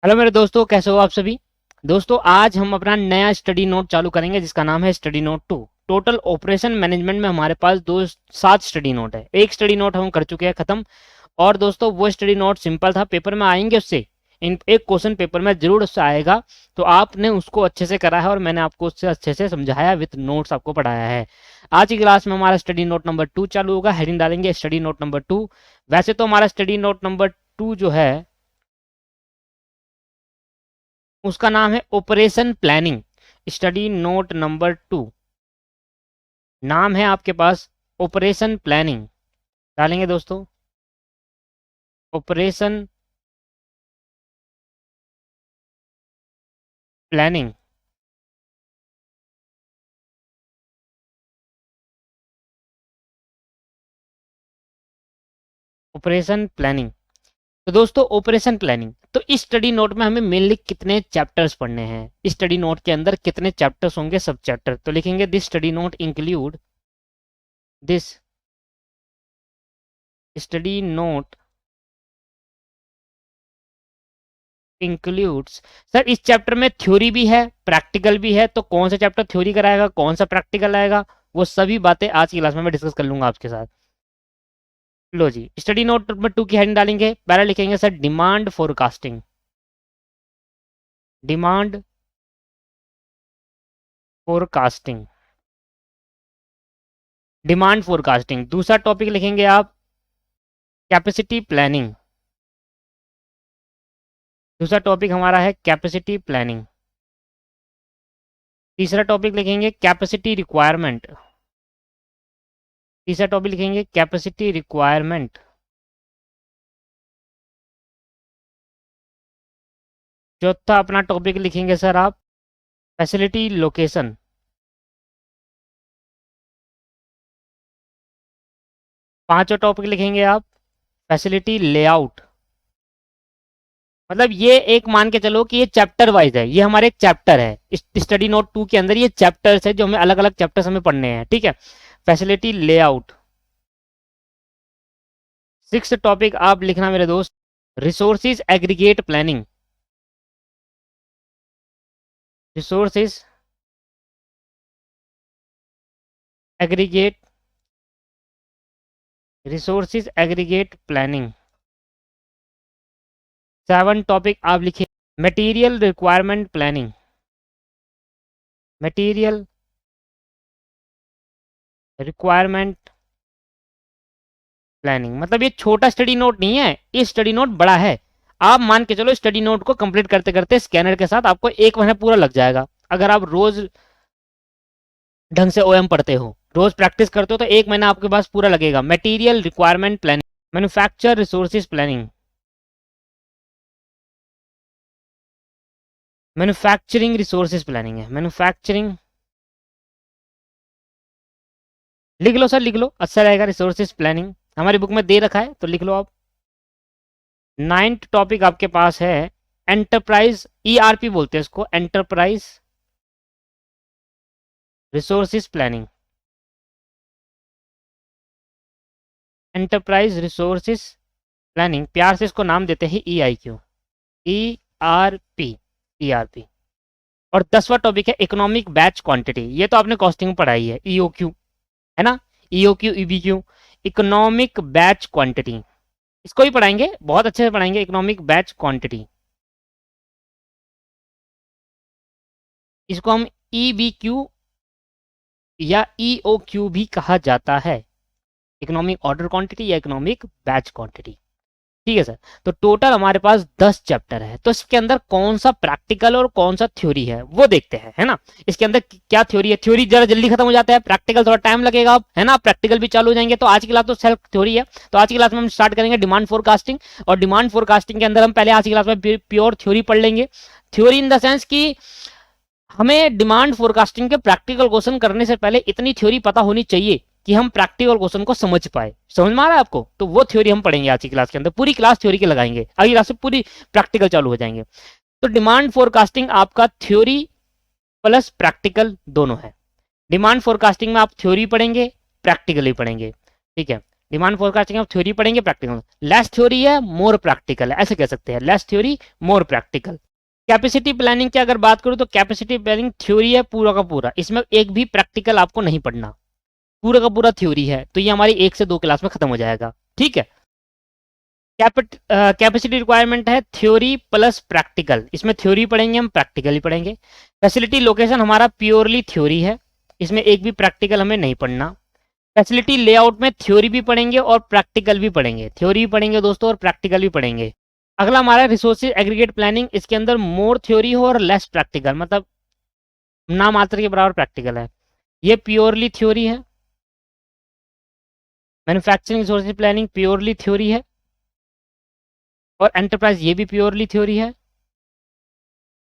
Hello मेरे दोस्तों, कैसे हो आप सभी। दोस्तों आज हम अपना नया स्टडी नोट चालू करेंगे जिसका नाम है study note 2। Total operation management में हमारे पास 7 स्टडी नोट है। एक स्टडी नोट हम कर चुके हैं खत्म। और दोस्तों वो स्टडी नोट सिंपल था, पेपर में आएंगे उससे इन एक क्वेश्चन पेपर में जरूर उससे आएगा। तो आपने उसको अच्छे से करा है और मैंने आपको उससे अच्छे से समझाया, विथ नोट्स आपको पढ़ाया है। आज की क्लास में हमारा स्टडी नोट नंबर 2 चालू होगा। हेडिंग डालेंगे स्टडी नोट नंबर 2। वैसे तो हमारा स्टडी नोट नंबर 2 जो है उसका नाम है operation planning. Study note number 2 नाम है आपके पास ऑपरेशन प्लानिंग। डालेंगे दोस्तों ऑपरेशन प्लानिंग। Operation planning. तो दोस्तों ऑपरेशन प्लानिंग, तो इस स्टडी नोट में हमें मेनली कितने चैप्टर्स पढ़ने हैं, इस स्टडी नोट के अंदर कितने चैप्टर्स होंगे, सब चैप्टर। तो लिखेंगे this study note include this study note includes. Sir इस चैप्टर में थ्योरी भी है प्रैक्टिकल भी है, तो कौन सा चैप्टर थ्योरी कराएगा कौन सा प्रैक्टिकल आएगा, वो सभी बातें आज की क्लास में मैं डिस्कस कर लूंगा आपके साथ। लो जी, स्टडी नोट नंबर 2 की हेडिंग डालेंगे। पहले लिखेंगे sir demand forecasting. Demand forecasting. Demand forecasting. दूसरा टॉपिक लिखेंगे आप कैपेसिटी प्लानिंग। दूसरा टॉपिक हमारा है कैपेसिटी प्लानिंग। तीसरा टॉपिक लिखेंगे कैपेसिटी रिक्वायरमेंट। तीसरा टॉपिक लिखेंगे कैपेसिटी रिक्वायरमेंट। चौथा अपना टॉपिक लिखेंगे सर आप फैसिलिटी लोकेशन। पांचवा टॉपिक लिखेंगे आप फैसिलिटी लेआउट। मतलब ये एक मान के चलो कि ये चैप्टर वाइज है, ये हमारे एक चैप्टर है इस स्टडी नोट 2 के अंदर। ये चैप्टर्स है जो हमें अलग अलग चैप्टर्स हमें पढ़ने हैं, ठीक है। Facility layout. सिक्स टॉपिक आप लिखना मेरे दोस्त resources aggregate planning. Resources aggregate resources aggregate planning. Seven topic आप लिखिए material requirement planning. Material requirement planning. मतलब ये छोटा स्टडी नोट नहीं है, ये स्टडी नोट बड़ा है। आप मान के चलो स्टडी नोट को कंप्लीट करते करते स्कैनर के साथ आपको एक महीना पूरा लग जाएगा। अगर आप रोज ढंग से ओएम पढ़ते हो, रोज प्रैक्टिस करते हो, तो एक महीना आपके पास पूरा लगेगा। Material requirement planning. Manufacture resources planning. Manufacturing resources planning है। मैन्युफैक्चरिंग लिख लो सर, लिख लो, अच्छा रहेगा। रिसोर्सेज प्लानिंग हमारी बुक में दे रखा है तो लिख लो आप। नाइन्थ टॉपिक आपके पास है एंटरप्राइज, ईआरपी बोलते हैं इसको, enterprise resources planning. Enterprise resources planning, प्यार से इसको नाम देते हैं ईआईक्यू, ईआरपी। और 10वां टॉपिक है इकोनॉमिक बैच क्वांटिटी। ये तो आपने कॉस्टिंग में पढ़ाई है, ईओक्यू है ना, ईओक्यू ईबीक्यू, इकोनॉमिक बैच क्वांटिटी। इसको ही पढ़ाएंगे, बहुत अच्छे से पढ़ाएंगे इकोनॉमिक बैच क्वांटिटी। इसको हम ईबीक्यू या ईओक्यू भी कहा जाता है, इकोनॉमिक ऑर्डर क्वांटिटी या इकोनॉमिक बैच क्वांटिटी। ठीक है सर। तो टोटल हमारे पास 10 चैप्टर है, तो इसके अंदर कौन सा प्रैक्टिकल और कौन सा थ्योरी है वो देखते हैं, है ना। इसके अंदर क्या थ्योरी है, थ्योरी जरा जल्दी खत्म हो जाता है, प्रैक्टिकल थोड़ा टाइम लगेगा अब, है ना। प्रैक्टिकल भी चालू हो जाएंगे। तो आज की क्लास तो सेल्फ थ्योरी है, तो आज की क्लास में हम स्टार्ट करेंगे डिमांड फोरकास्टिंग। और डिमांड फोरकास्टिंग के अंदर हम पहले आज की क्लास में प्योर थ्योरी पढ़ लेंगे। थ्योरी इन द सेंस की हमें डिमांड फोरकास्टिंग के प्रैक्टिकल क्वेश्चन करने से पहले इतनी थ्योरी पता होनी चाहिए कि हम प्रैक्टिकल क्वेश्चन को समझ पाए। समझ में आ रहा है आपको। तो वो थ्योरी हम पढ़ेंगे आज की क्लास के अंदर, पूरी क्लास थ्योरी के लगाएंगे, अगली क्लास से पूरी प्रैक्टिकल चालू हो जाएंगे। तो डिमांड फोरकास्टिंग आपका थ्योरी प्लस प्रैक्टिकल दोनों है। डिमांड फोरकास्टिंग में आप थ्योरी पढ़ेंगे प्रैक्टिकल ही पढ़ेंगे, ठीक है। डिमांड फोरकास्टिंग आप थ्योरी पढ़ेंगे प्रैक्टिकल, लेस थ्योरी है मोर प्रैक्टिकल है, ऐसे कह सकते हैं, less theory more practical. Capacity planning की अगर बात करूं तो कैपेसिटी प्लानिंग थ्योरी है पूरा का पूरा, इसमें एक भी प्रैक्टिकल आपको नहीं पढ़ना, पूरा का पूरा थ्योरी है, तो ये हमारी 1 से 2 क्लास में खत्म हो जाएगा, ठीक है। कैपेसिटी रिक्वायरमेंट है थ्योरी प्लस प्रैक्टिकल, इसमें थ्योरी पढ़ेंगे हम, प्रैक्टिकल ही पढ़ेंगे। फैसिलिटी लोकेशन हमारा प्योरली थ्योरी है, इसमें एक भी प्रैक्टिकल हमें नहीं पढ़ना। फैसिलिटी लेआउट में थ्योरी भी पढ़ेंगे और प्रैक्टिकल भी पढ़ेंगे, थ्योरी भी पढ़ेंगे दोस्तों और प्रैक्टिकल भी पढ़ेंगे। अगला हमारा रिसोर्सेज एग्रीगेट प्लानिंग, इसके अंदर मोर थ्योरी हो और लेस प्रैक्टिकल, मतलब ना मात्र के बराबर प्रैक्टिकल है, ये प्योरली थ्योरी है। Manufacturing resources planning purely theory है, और एंटरप्राइज ये भी प्योरली थ्योरी है।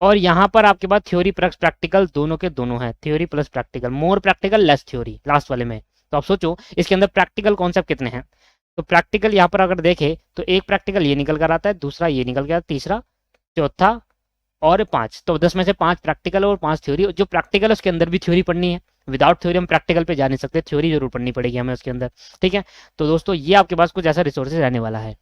और यहाँ पर आपके पास थ्योरी प्लस प्रैक्टिकल दोनों के दोनों है, theory plus practical, more practical less theory last वाले में। तो आप सोचो इसके अंदर प्रैक्टिकल कॉन्सेप्ट कितने हैं। तो प्रैक्टिकल यहाँ पर अगर देखें तो एक प्रैक्टिकल ये निकल कर आता है, दूसरा ये निकल गया, तीसरा, चौथा और 5, तो 10 में से 5 प्रैक्टिकल और 5 थ्योरी। जो प्रैक्टिकल है उसके अंदर भी थ्योरी पढ़नी है, विदाउट थ्योरी हम प्रैक्टिकल पे जा नहीं सकते, थ्योरी जरूर पढ़नी पड़ेगी हमें उसके अंदर, ठीक है। तो दोस्तों ये आपके पास कुछ ऐसा रिसोर्सेज रहने वाला है।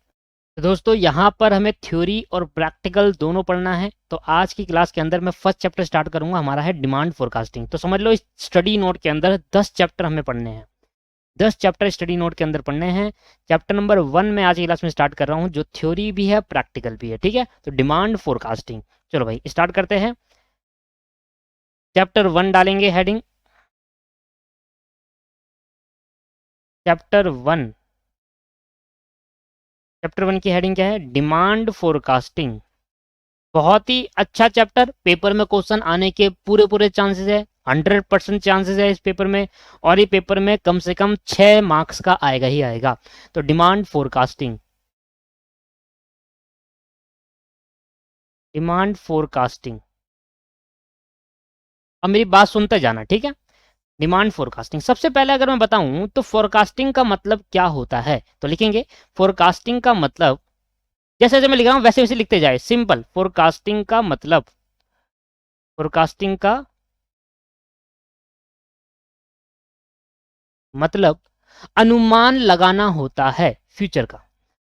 तो दोस्तों यहाँ पर हमें थ्योरी और प्रैक्टिकल दोनों पढ़ना है। तो आज की क्लास के अंदर मैं फर्स्ट चैप्टर स्टार्ट करूंगा, हमारा है डिमांड फोरकास्टिंग। तो समझ लो इस स्टडी नोट के अंदर 10 चैप्टर हमें पढ़ने हैं, 10 चैप्टर स्टडी नोट के अंदर पढ़ने हैं। चैप्टर नंबर 1 में आज की क्लास में स्टार्ट कर रहा हूँ, जो थ्योरी भी है प्रैक्टिकल भी है, ठीक है। तो डिमांड फोरकास्टिंग, चलो भाई स्टार्ट करते हैं। चैप्टर 1 डालेंगे हेडिंग, चैप्टर 1, चैप्टर 1 की हेडिंग क्या है, डिमांड फोरकास्टिंग। बहुत ही अच्छा चैप्टर, पेपर में क्वेश्चन आने के पूरे पूरे चांसेस है, 100% चांसेस है इस पेपर में, और ये पेपर में कम से कम 6 मार्क्स का आएगा ही आएगा। तो डिमांड फोरकास्टिंग, डिमांड फोरकास्टिंग, अब मेरी बात सुनते जाना, ठीक है। डिमांड फोरकास्टिंग, सबसे पहले अगर मैं बताऊं तो फोरकास्टिंग का मतलब क्या होता है, तो लिखेंगे फोरकास्टिंग का मतलब, जैसे जैसे मैं लिख रहा हूं वैसे वैसे लिखते जाए, सिंपल। फोरकास्टिंग का मतलब, फोरकास्टिंग का मतलब अनुमान लगाना होता है फ्यूचर का।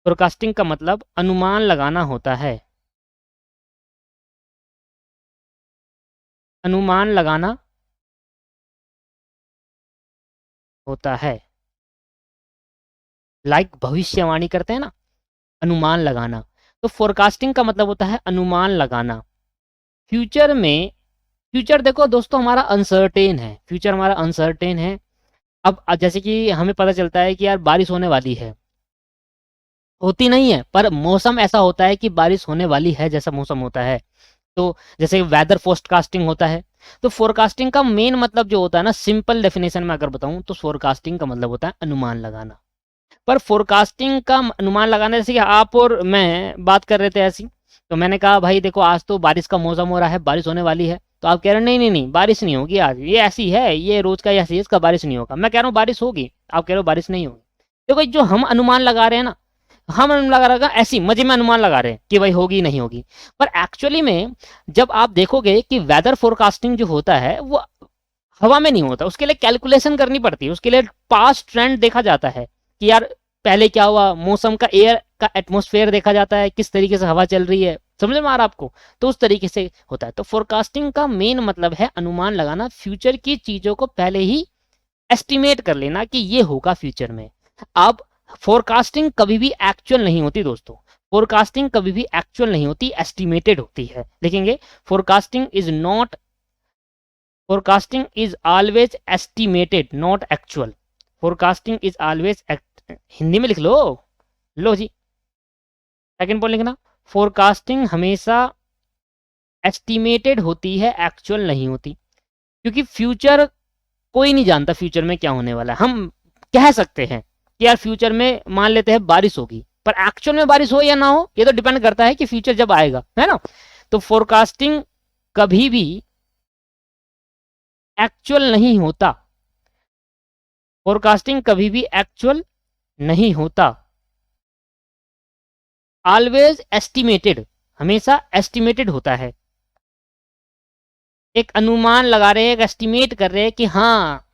फोरकास्टिंग का मतलब अनुमान लगाना होता है, अनुमान लगाना होता है, लाइक भविष्यवाणी करते हैं ना, अनुमान लगाना। तो फोरकास्टिंग का मतलब होता है अनुमान लगाना फ्यूचर में। फ्यूचर देखो दोस्तों हमारा अनसर्टेन है, फ्यूचर हमारा अनसर्टेन है। अब जैसे कि हमें पता चलता है कि यार बारिश होने वाली है, होती नहीं है पर मौसम ऐसा होता है कि बारिश होने वाली है जैसा मौसम होता है। तो जैसे वेदर फोरकास्टिंग होता है। तो फोरकास्टिंग का मेन मतलब जो होता है ना, सिंपल डेफिनेशन में अगर बताऊं तो फोरकास्टिंग का मतलब होता है अनुमान लगाना। पर फोरकास्टिंग का अनुमान लगाना, जैसे कि आप और मैं बात कर रहे थे ऐसी, तो मैंने कहा भाई देखो आज तो बारिश का मौसम हो रहा है, बारिश होने वाली है, तो आप कह रहे हैं नहीं नहीं नहीं बारिश नहीं होगी आज, ये ऐसी है, ये रोज का ऐसी है, इसका बारिश नहीं होगा। मैं कह रहा हूँ बारिश होगी, आप कह रहे हो बारिश नहीं होगी। देखो जो हम अनुमान लगा रहे हैं ना, हम अनुमान लगा रहे हैं ऐसी मजे में अनुमान लगा रहे हैं कि भाई होगी नहीं होगी, पर एक्चुअली में जब आप देखोगे कि वेदर फोरकास्टिंग जो होता है वो हवा में नहीं होता, उसके लिए कैलकुलेशन करनी पड़ती है, उसके लिए पास्ट ट्रेंड देखा जाता है कि यार पहले क्या हुआ, मौसम का, एयर का एटमोस्फेयर देखा जाता है, किस तरीके से हवा चल रही है, समझ में आ रहा आपको। तो उस तरीके से होता है। तो फोरकास्टिंग का मेन मतलब है अनुमान लगाना, फ्यूचर की चीजों को पहले ही एस्टिमेट कर लेना कि ये होगा फ्यूचर में। अब फोरकास्टिंग कभी भी एक्चुअल नहीं होती दोस्तों, फोरकास्टिंग कभी भी एक्चुअल नहीं होती, एस्टिमेटेड होती है। लिखेंगे forecasting is not, forecasting is always estimated not actual, forecasting is always Hindi में लिख लो, लो जी सेकंड पॉइंट लिखना, फोरकास्टिंग हमेशा एस्टिमेटेड होती है, एक्चुअल नहीं होती। क्योंकि फ्यूचर कोई नहीं जानता फ्यूचर में क्या होने वाला है। हम कह सकते हैं कि यार फ्यूचर में मान लेते हैं बारिश होगी, पर एक्चुअल में बारिश हो या ना हो ये तो डिपेंड करता है कि फ्यूचर जब आएगा, है ना। तो फोरकास्टिंग कभी भी एक्चुअल नहीं होता, फोरकास्टिंग कभी भी एक्चुअल नहीं होता, ऑलवेज एस्टिमेटेड, हमेशा एस्टिमेटेड होता है। एक अनुमान लगा रहे हैं, एक एस्टिमेट कर रहे हैं कि हाँ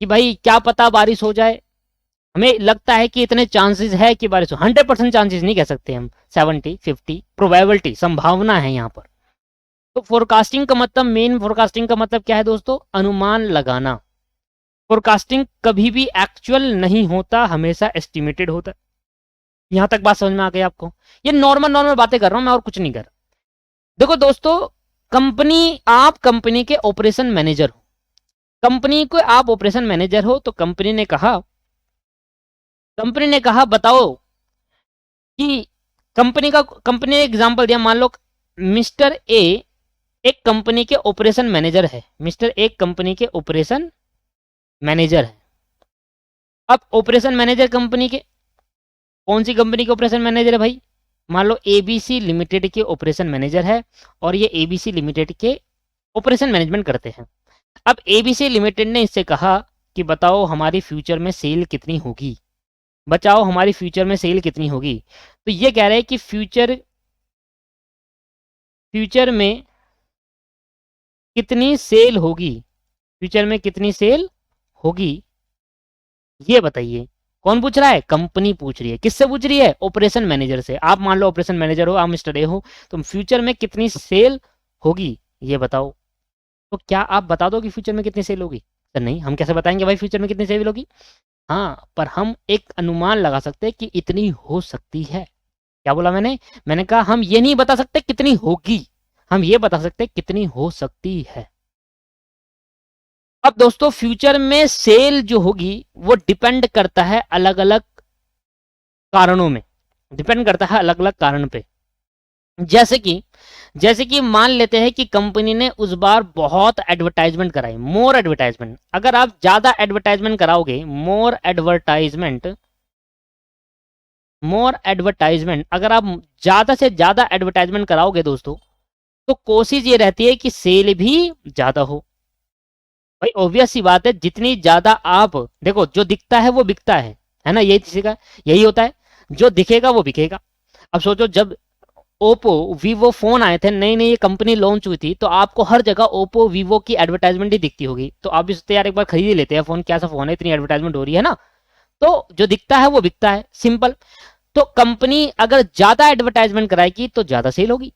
कि भाई क्या पता बारिश हो जाए, हमें लगता है कि इतने चांसेस है कि बारिश हो, 100% चांसेस नहीं कह सकते हम, 70 50 प्रोबेबिलिटी, संभावना है यहाँ पर। तो फोरकास्टिंग का मतलब, मेन फोरकास्टिंग का मतलब क्या है दोस्तों? अनुमान लगाना। फोरकास्टिंग कभी भी एक्चुअल नहीं होता, हमेशा एस्टिमेटेड होता है। यहां तक बात समझ में आ गई आपको? ये नॉर्मल नॉर्मल बातें कर रहा हूं मैं, और कुछ नहीं कर रहा। देखो दोस्तों, कंपनी, आप कंपनी के ऑपरेशन मैनेजर हो, कंपनी को आप ऑपरेशन मैनेजर हो, तो कंपनी ने कहा बताओ कि कंपनी ने एग्जांपल दिया, मान लो मिस्टर ए एक कंपनी के ऑपरेशन मैनेजर है, मिस्टर ए कंपनी के ऑपरेशन मैनेजर है। अब ऑपरेशन मैनेजर कंपनी के, कौन सी कंपनी के ऑपरेशन मैनेजर है भाई? मान लो एबीसी लिमिटेड के ऑपरेशन मैनेजर है, और ये एबीसी लिमिटेड के ऑपरेशन मैनेजमेंट करते हैं। अब एबीसी लिमिटेड ने इससे कहा कि बताओ हमारी फ्यूचर में सेल कितनी होगी, बचाओ हमारी फ्यूचर में सेल कितनी होगी। तो ये कह रहे हैं कि फ्यूचर में कितनी सेल होगी, फ्यूचर में कितनी सेल होगी, ये बताइए। कौन पूछ रहा है? कंपनी पूछ रही है। किससे पूछ रही है? ऑपरेशन मैनेजर से। आप मान लो ऑपरेशन मैनेजर हो, आप मिस्टर ए हो, तो फ्यूचर में कितनी सेल होगी ये बताओ। तो क्या आप बता दो कि फ्यूचर में कितनी सेल होगी? सर नहीं, हम कैसे बताएंगे भाई फ्यूचर में कितनी सेल होगी? हाँ, पर हम एक अनुमान लगा सकते हैं कि इतनी हो सकती है। क्या बोला मैंने कहा हम ये नहीं बता सकते कितनी होगी, हम ये बता सकते हैं कितनी हो सकती है। अब दोस्तों, फ्यूचर में सेल जो होगी वो डिपेंड करता है अलग अलग कारणों में, डिपेंड करता है अलग अलग कारण पे। जैसे कि मान लेते हैं कि कंपनी ने उस बार बहुत एडवर्टाइजमेंट कराई, मोर एडवर्टाइजमेंट। अगर आप ज्यादा एडवर्टाइजमेंट कराओगे, मोर एडवर्टाइजमेंट अगर आप ज्यादा से ज्यादा एडवर्टाइजमेंट कराओगे दोस्तों, तो कोशिश ये रहती है कि सेल भी ज्यादा हो। भाई ऑब्वियस सी बात है, जितनी ज्यादा आप देखो, जो दिखता है वो बिकता है ना, यही होता है, जो दिखेगा वो बिकेगा। अब सोचो, जब ओप्पो वीवो फोन आए थे, नई नई कंपनी लॉन्च हुई थी, तो आपको हर जगह ओप्पो वीवो की एडवर्टाइजमेंट ही दिखती होगी, तो आप भी सोचते यार एक बार खरीद ही लेते हैं फोन, कैसा फोन है, इतनी एडवर्टाइजमेंट हो रही है ना। तो जो दिखता है वो बिकता है, सिंपल। तो कंपनी अगर ज्यादा एडवर्टाइजमेंट कराएगी तो ज्यादा सेल होगी।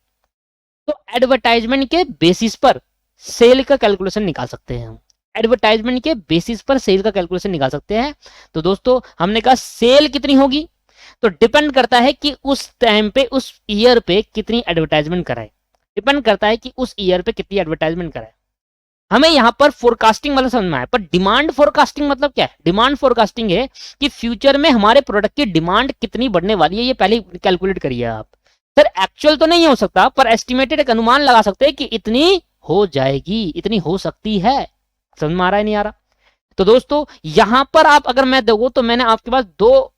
तो एडवर्टाइजमेंट के बेसिस पर सेल का कैलकुलेशन निकाल सकते हैं हम, एडवर्टाइजमेंट के बेसिस पर सेल का कैलकुलेशन निकाल सकते हैं। तो दोस्तों, हमने कहा सेल कितनी होगी, तो डिपेंड करता है कि उस टाइम पे, उस ईयर पे कितनी एडवर्टाइजमेंट कराए, डिपेंड करता है कि उस ईयर पे कितनी एडवर्टाइजमेंट कराए। हमें यहां पर फोरकास्टिंग मतलब समझ में आया, पर डिमांड फोरकास्टिंग मतलब क्या है? डिमांड फोरकास्टिंग है कि फ्यूचर में हमारे प्रोडक्ट की डिमांड कितनी बढ़ने वाली है, ये पहले कैलकुलेट करिए आप। सर एक्चुअल तो नहीं हो सकता, पर एस्टिमेटेड एक अनुमान लगा सकते हैं कि इतनी हो जाएगी, इतनी हो सकती है। समझ में आ रहा है नहीं आ रहा? तो दोस्तों, यहां पर आप अगर मैं दूंगा, तो मैंने आपके पास दो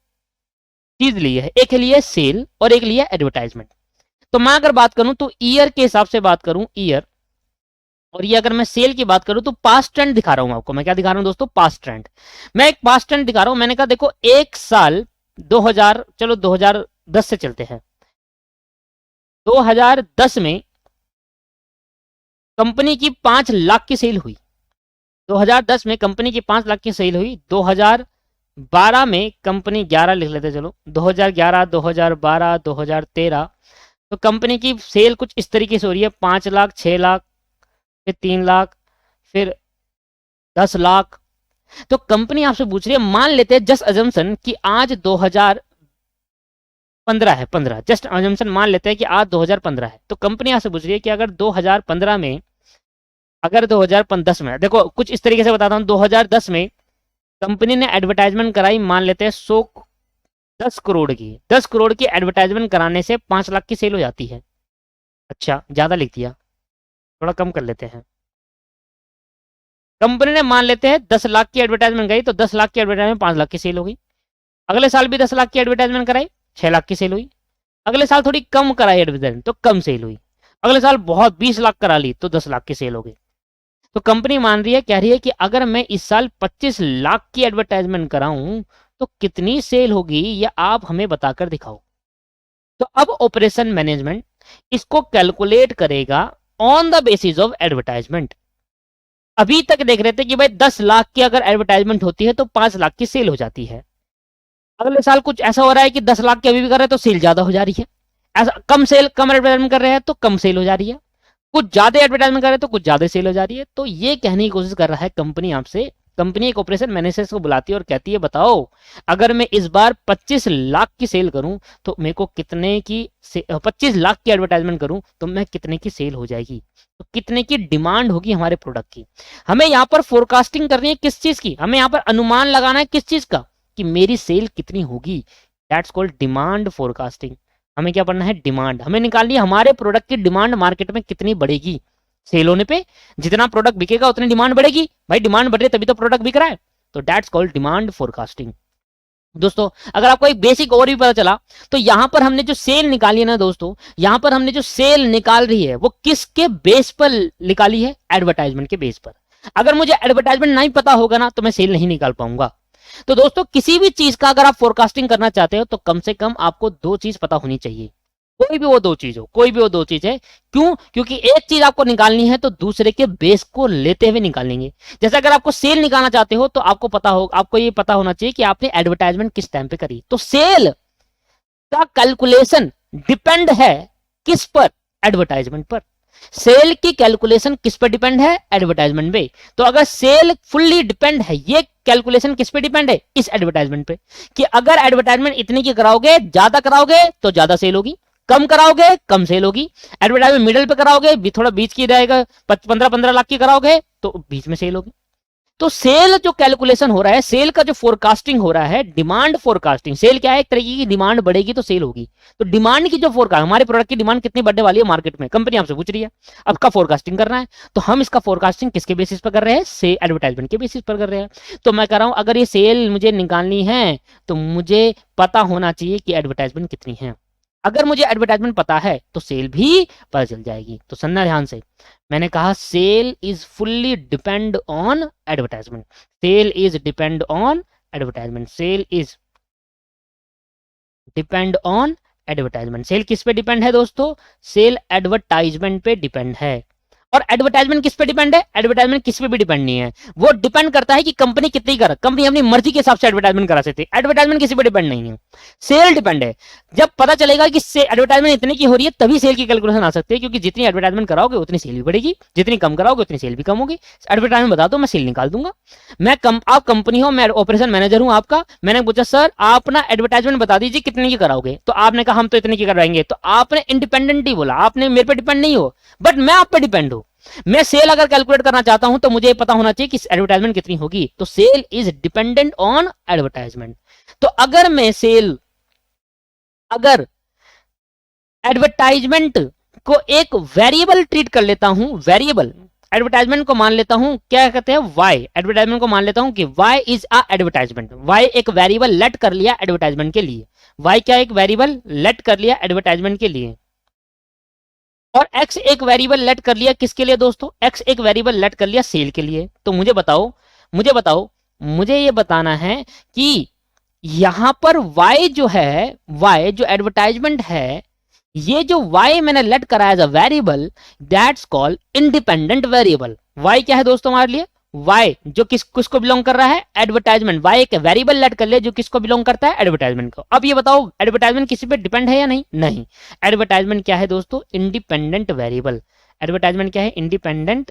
चीज ली है, एक लिए सेल और एक लिए एडवर्टाइजमेंट। तो मैं अगर बात करूं तो ईयर के हिसाब से बात करूं, ईयर, और ये अगर मैं सेल की बात करूं तो पास्ट ट्रेंड दिखा रहा हूं आपको। मैं क्या दिखा रहा हूं दोस्तों? Past trend. मैं एक पास्ट ट्रेंड दिखा रहा हूं। मैंने कहा देखो, एक साल 2000, चलो 2010 से चलते हैं। 2010 में कंपनी की 5 लाख की सेल हुई, 2010 में कंपनी की 5 लाख की सेल हुई। 2012 में कंपनी 11 लिख लेते, चलो 2011, 2012, 2013, तो कंपनी की सेल कुछ इस तरीके से हो रही है, 5 लाख, 6 लाख, फिर 3 लाख, फिर 10 लाख। तो कंपनी आपसे पूछ रही है, मान लेते हैं जस्ट अजम्पशन कि आज 2015 है, 15, जस्ट अजम्पशन मान लेते हैं कि आज 2015 है। तो कंपनी आपसे पूछ रही है कि अगर 2015 में, अगर 2010 में, देखो कुछ इस तरीके से बताता हूं, 2010 में कंपनी ने एडवर्टाइजमेंट कराई, मान लेते हैं 10 करोड़ की, 10 करोड़ की एडवर्टाइजमेंट कराने से 5 लाख की सेल हो जाती है। अच्छा, ज्यादा लिख दिया, थोड़ा कम कर लेते हैं। कंपनी ने मान लेते हैं 10 लाख की एडवर्टाइजमेंट गई, तो 10 लाख की एडवर्टाइजमेंट 5 लाख की सेल हो गई। अगले साल भी 10 लाख की एडवर्टाइजमेंट कराई, 6 लाख की सेल हुई। अगले साल थोड़ी कम कराई एडवर्टाइजमेंट, तो कम सेल हुई। अगले साल बहुत 20 लाख करा ली, तो 10 लाख की सेल हो गई। तो कंपनी मान रही है, कह रही है कि अगर मैं इस साल 25 लाख की एडवर्टाइजमेंट कराऊं तो कितनी सेल होगी, ये आप हमें बताकर दिखाओ। तो अब ऑपरेशन मैनेजमेंट इसको कैलकुलेट करेगा on the basis of advertisement. अभी तक देख रहे थे कि भाई 10 लाख की अगर एडवर्टाइजमेंट होती है तो 5 लाख की सेल हो जाती है। अगले साल कुछ ऐसा हो रहा है कि 10 लाख की अभी भी कर रहे हैं तो सेल ज्यादा हो जा रही है, ऐसा कम एडवर्टाइजमेंट कर रहे हैं तो कम सेल हो जा रही है, कुछ ज्यादा एडवर्टाइजमेंट कर रहे हैं तो कुछ ज्यादा सेल हो जा रही है। तो ये कहने की कोशिश कर रहा है कंपनी आपसे, कंपनी एक ऑपरेशन मैनेजर को बुलाती है और कहती है बताओ अगर मैं इस बार 25 लाख की सेल करूं तो मेरे को कितने की 25 लाख की एडवर्टाइजमेंट करूं तो मैं कितने की सेल हो जाएगी, तो कितने की डिमांड होगी हमारे प्रोडक्ट की। हमें यहाँ पर फोरकास्टिंग करनी है किस चीज की, हमें यहाँ पर अनुमान लगाना है किस चीज का, कि मेरी सेल कितनी होगी। That's called demand forecasting. हमें क्या पढ़ना है, डिमांड हमें निकालनी है, हमारे प्रोडक्ट की डिमांड मार्केट में कितनी बढ़ेगी। सेल होने पे जितना प्रोडक्ट बिकेगा उतनी डिमांड बढ़ेगी, भाई डिमांड बढ़ रही है तभी तो प्रोडक्ट बिक रहा है, तो दैट्स कॉल्ड डिमांड फोरकास्टिंग। दोस्तों अगर आपको एक बेसिक और भी पता चला तो यहां पर हमने जो सेल निकाली है ना दोस्तों, यहां पर हमने जो सेल निकाल रही है वो किसके बेस पर निकाली है, एडवर्टाइजमेंट के बेस पर। अगर मुझे एडवर्टाइजमेंट नहीं पता होगा ना तो मैं सेल नहीं निकाल पाऊंगा। तो दोस्तों किसी भी चीज का अगर आप फोरकास्टिंग करना चाहते हो तो कम से कम आपको दो चीज पता होनी चाहिए, कोई भी वो दो चीज हो, कोई भी वो दो चीज है। क्यों, क्योंकि एक चीज आपको निकालनी है तो दूसरे के बेस को लेते हुए निकालेंगे। जैसे अगर आपको सेल निकालना चाहते हो तो आपको पता हो, आपको ये पता होना चाहिए कि आपने एडवर्टाइजमेंट किस टाइम पे करी। तो सेल का कैलकुलेशन डिपेंड है किस पर, एडवर्टाइजमेंट पर। सेल की कैलकुलेशन किस पर डिपेंड है, एडवर्टाइजमेंट पे। तो अगर सेल फुल्ली डिपेंड है, ये कैलकुलेशन किस पे डिपेंड है, इस एडवर्टाइजमेंट पे, कि अगर एडवर्टाइजमेंट इतने की कराओगे, ज्यादा कराओगे तो ज्यादा सेल होगी, कम कराओगे कम सेल होगी। एडवर्टाइजमेंट मिडिल पे कराओगे, थोड़ा बीच की रहेगा, 15-15 लाख की कराओगे तो बीच में सेल होगी। तो सेल जो कैलकुलेशन हो रहा है, सेल का जो फोरकास्टिंग हो रहा है, डिमांड फोरकास्टिंग। सेल क्या है, एक तरीके की डिमांड बढ़ेगी तो सेल होगी। तो डिमांड की जो फोरकास्ट, हमारे प्रोडक्ट की डिमांड कितनी बढ़ने वाली है मार्केट में, कंपनी आपसे पूछ रही है, अब का फोरकास्टिंग करना है। तो हम इसका फोरकास्टिंग किसके बेसिस पर कर रहे हैं, से एडवर्टाइजमेंट के बेसिस पर कर रहे हैं। तो मैं कह रहा हूं अगर ये सेल मुझे निकालनी है तो मुझे पता होना चाहिए कि एडवर्टाइजमेंट कितनी है। अगर मुझे एडवर्टाइजमेंट पता है तो सेल भी पता चल जाएगी। तो सुनना ध्यान से, मैंने कहा sale is fully depend on advertisement, sale is depend on advertisement, sale is depend on advertisement. Sale किस पे डिपेंड है दोस्तों, सेल एडवर्टाइजमेंट पे डिपेंड है। और एडवर्टाइजमेंट किस पे डिपेंड है, एडवर्टाइजमेंट किस पे भी डिपेंड नहीं है, वो डिपेंड करता है कि कंपनी कितनी कर, कंपनी अपनी मर्जी के हिसाब से एडवर्टाइजमेंट करा सकती है, एडवर्टाइजमेंट किसी पे डिपेंड नहीं है, सेल डिपेंड है। जब पता चलेगा कि एडवर्टाइजमेंट इतने की हो रही है तभी सेल की कैलकुलेशन आ सकती है, क्योंकि जितनी एडवर्टाइजमेंट कराओगे उतनी सेल भी बढ़ेगी, जितनी कम कराओगे उतनी सेल भी कम होगी। एडवर्टाइजमेंट बता दो मैं सेल निकाल दूंगा। आप कंपनी हो, मैं ऑपरेशन मैनेजर हूं आपका, मैंने पूछा सर आप ना एडवर्टाइजमेंट बता दीजिए कितने की कराओगे, तो आपने कहा हम तो इतने की करवाएंगे, तो आपने इंडिपेंडेंट ही बोला, आपने मेरे पे डिपेंड नहीं हो, बट मैं आप पे डिपेंड हूं। मैं सेल अगर कैलकुलेट करना चाहता हूं तो मुझे पता होना चाहिए कि एडवर्टाइजमेंट कितनी होगी। तो sale is dependent on advertisement. तो अगर एडवर्टाइजमेंट को एक वेरिएबल ट्रीट कर लेता हूं, वेरिएबल एडवर्टाइजमेंट को मान लेता हूं, क्या कहते हैं वाई, एडवर्टाइजमेंट को मान लेता हूं कि Y is a advertisement, Y एक वेरिएबल लेट कर लिया एडवर्टाइजमेंट के लिए, वाई क्या एक वेरिएबल लेट कर लिया एडवर्टाइजमेंट के लिए, और x एक वेरिएबल लेट कर लिया किसके लिए दोस्तों, x एक वेरिएबल लेट कर लिया सेल के लिए। तो मुझे ये बताना है कि यहां पर y जो है, y जो एडवर्टाइजमेंट है, ये जो y मैंने लेट करा as a variable, that's called independent variable. y क्या है दोस्तों हमारे लिए, y जो किसको बिलोंग कर रहा है, एडवर्टाइजमेंट। y एक वेरिएबल लेट कर लिया जो किसको बिलोंग करता है, एडवर्टाइजमेंट को। अब ये बताओ एडवर्टाइजमेंट किसी पे डिपेंड है या नहीं, नहीं। एडवर्टाइजमेंट क्या है दोस्तों, इंडिपेंडेंट वेरिएबल। एडवर्टाइजमेंट क्या है, इंडिपेंडेंट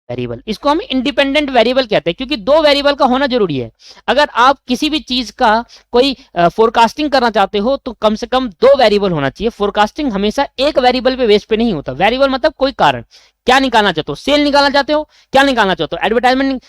वेरिएबल। इसको हम इंडिपेंडेंट वेरिएबल कहते हैं क्योंकि दो वेरिएबल का होना जरूरी है। अगर आप किसी भी चीज का कोई फोरकास्टिंग करना चाहते हो तो कम से कम दो वेरिएबल होना चाहिए। फोरकास्टिंग हमेशा एक वेरिएबल पे बेस पे नहीं होता। वेरिएबल मतलब कोई कारण, क्या निकालना चाहते हो, सेल निकालना चाहते हो, क्या निकालना चाहते हो, एडवर्टाइजमेंट,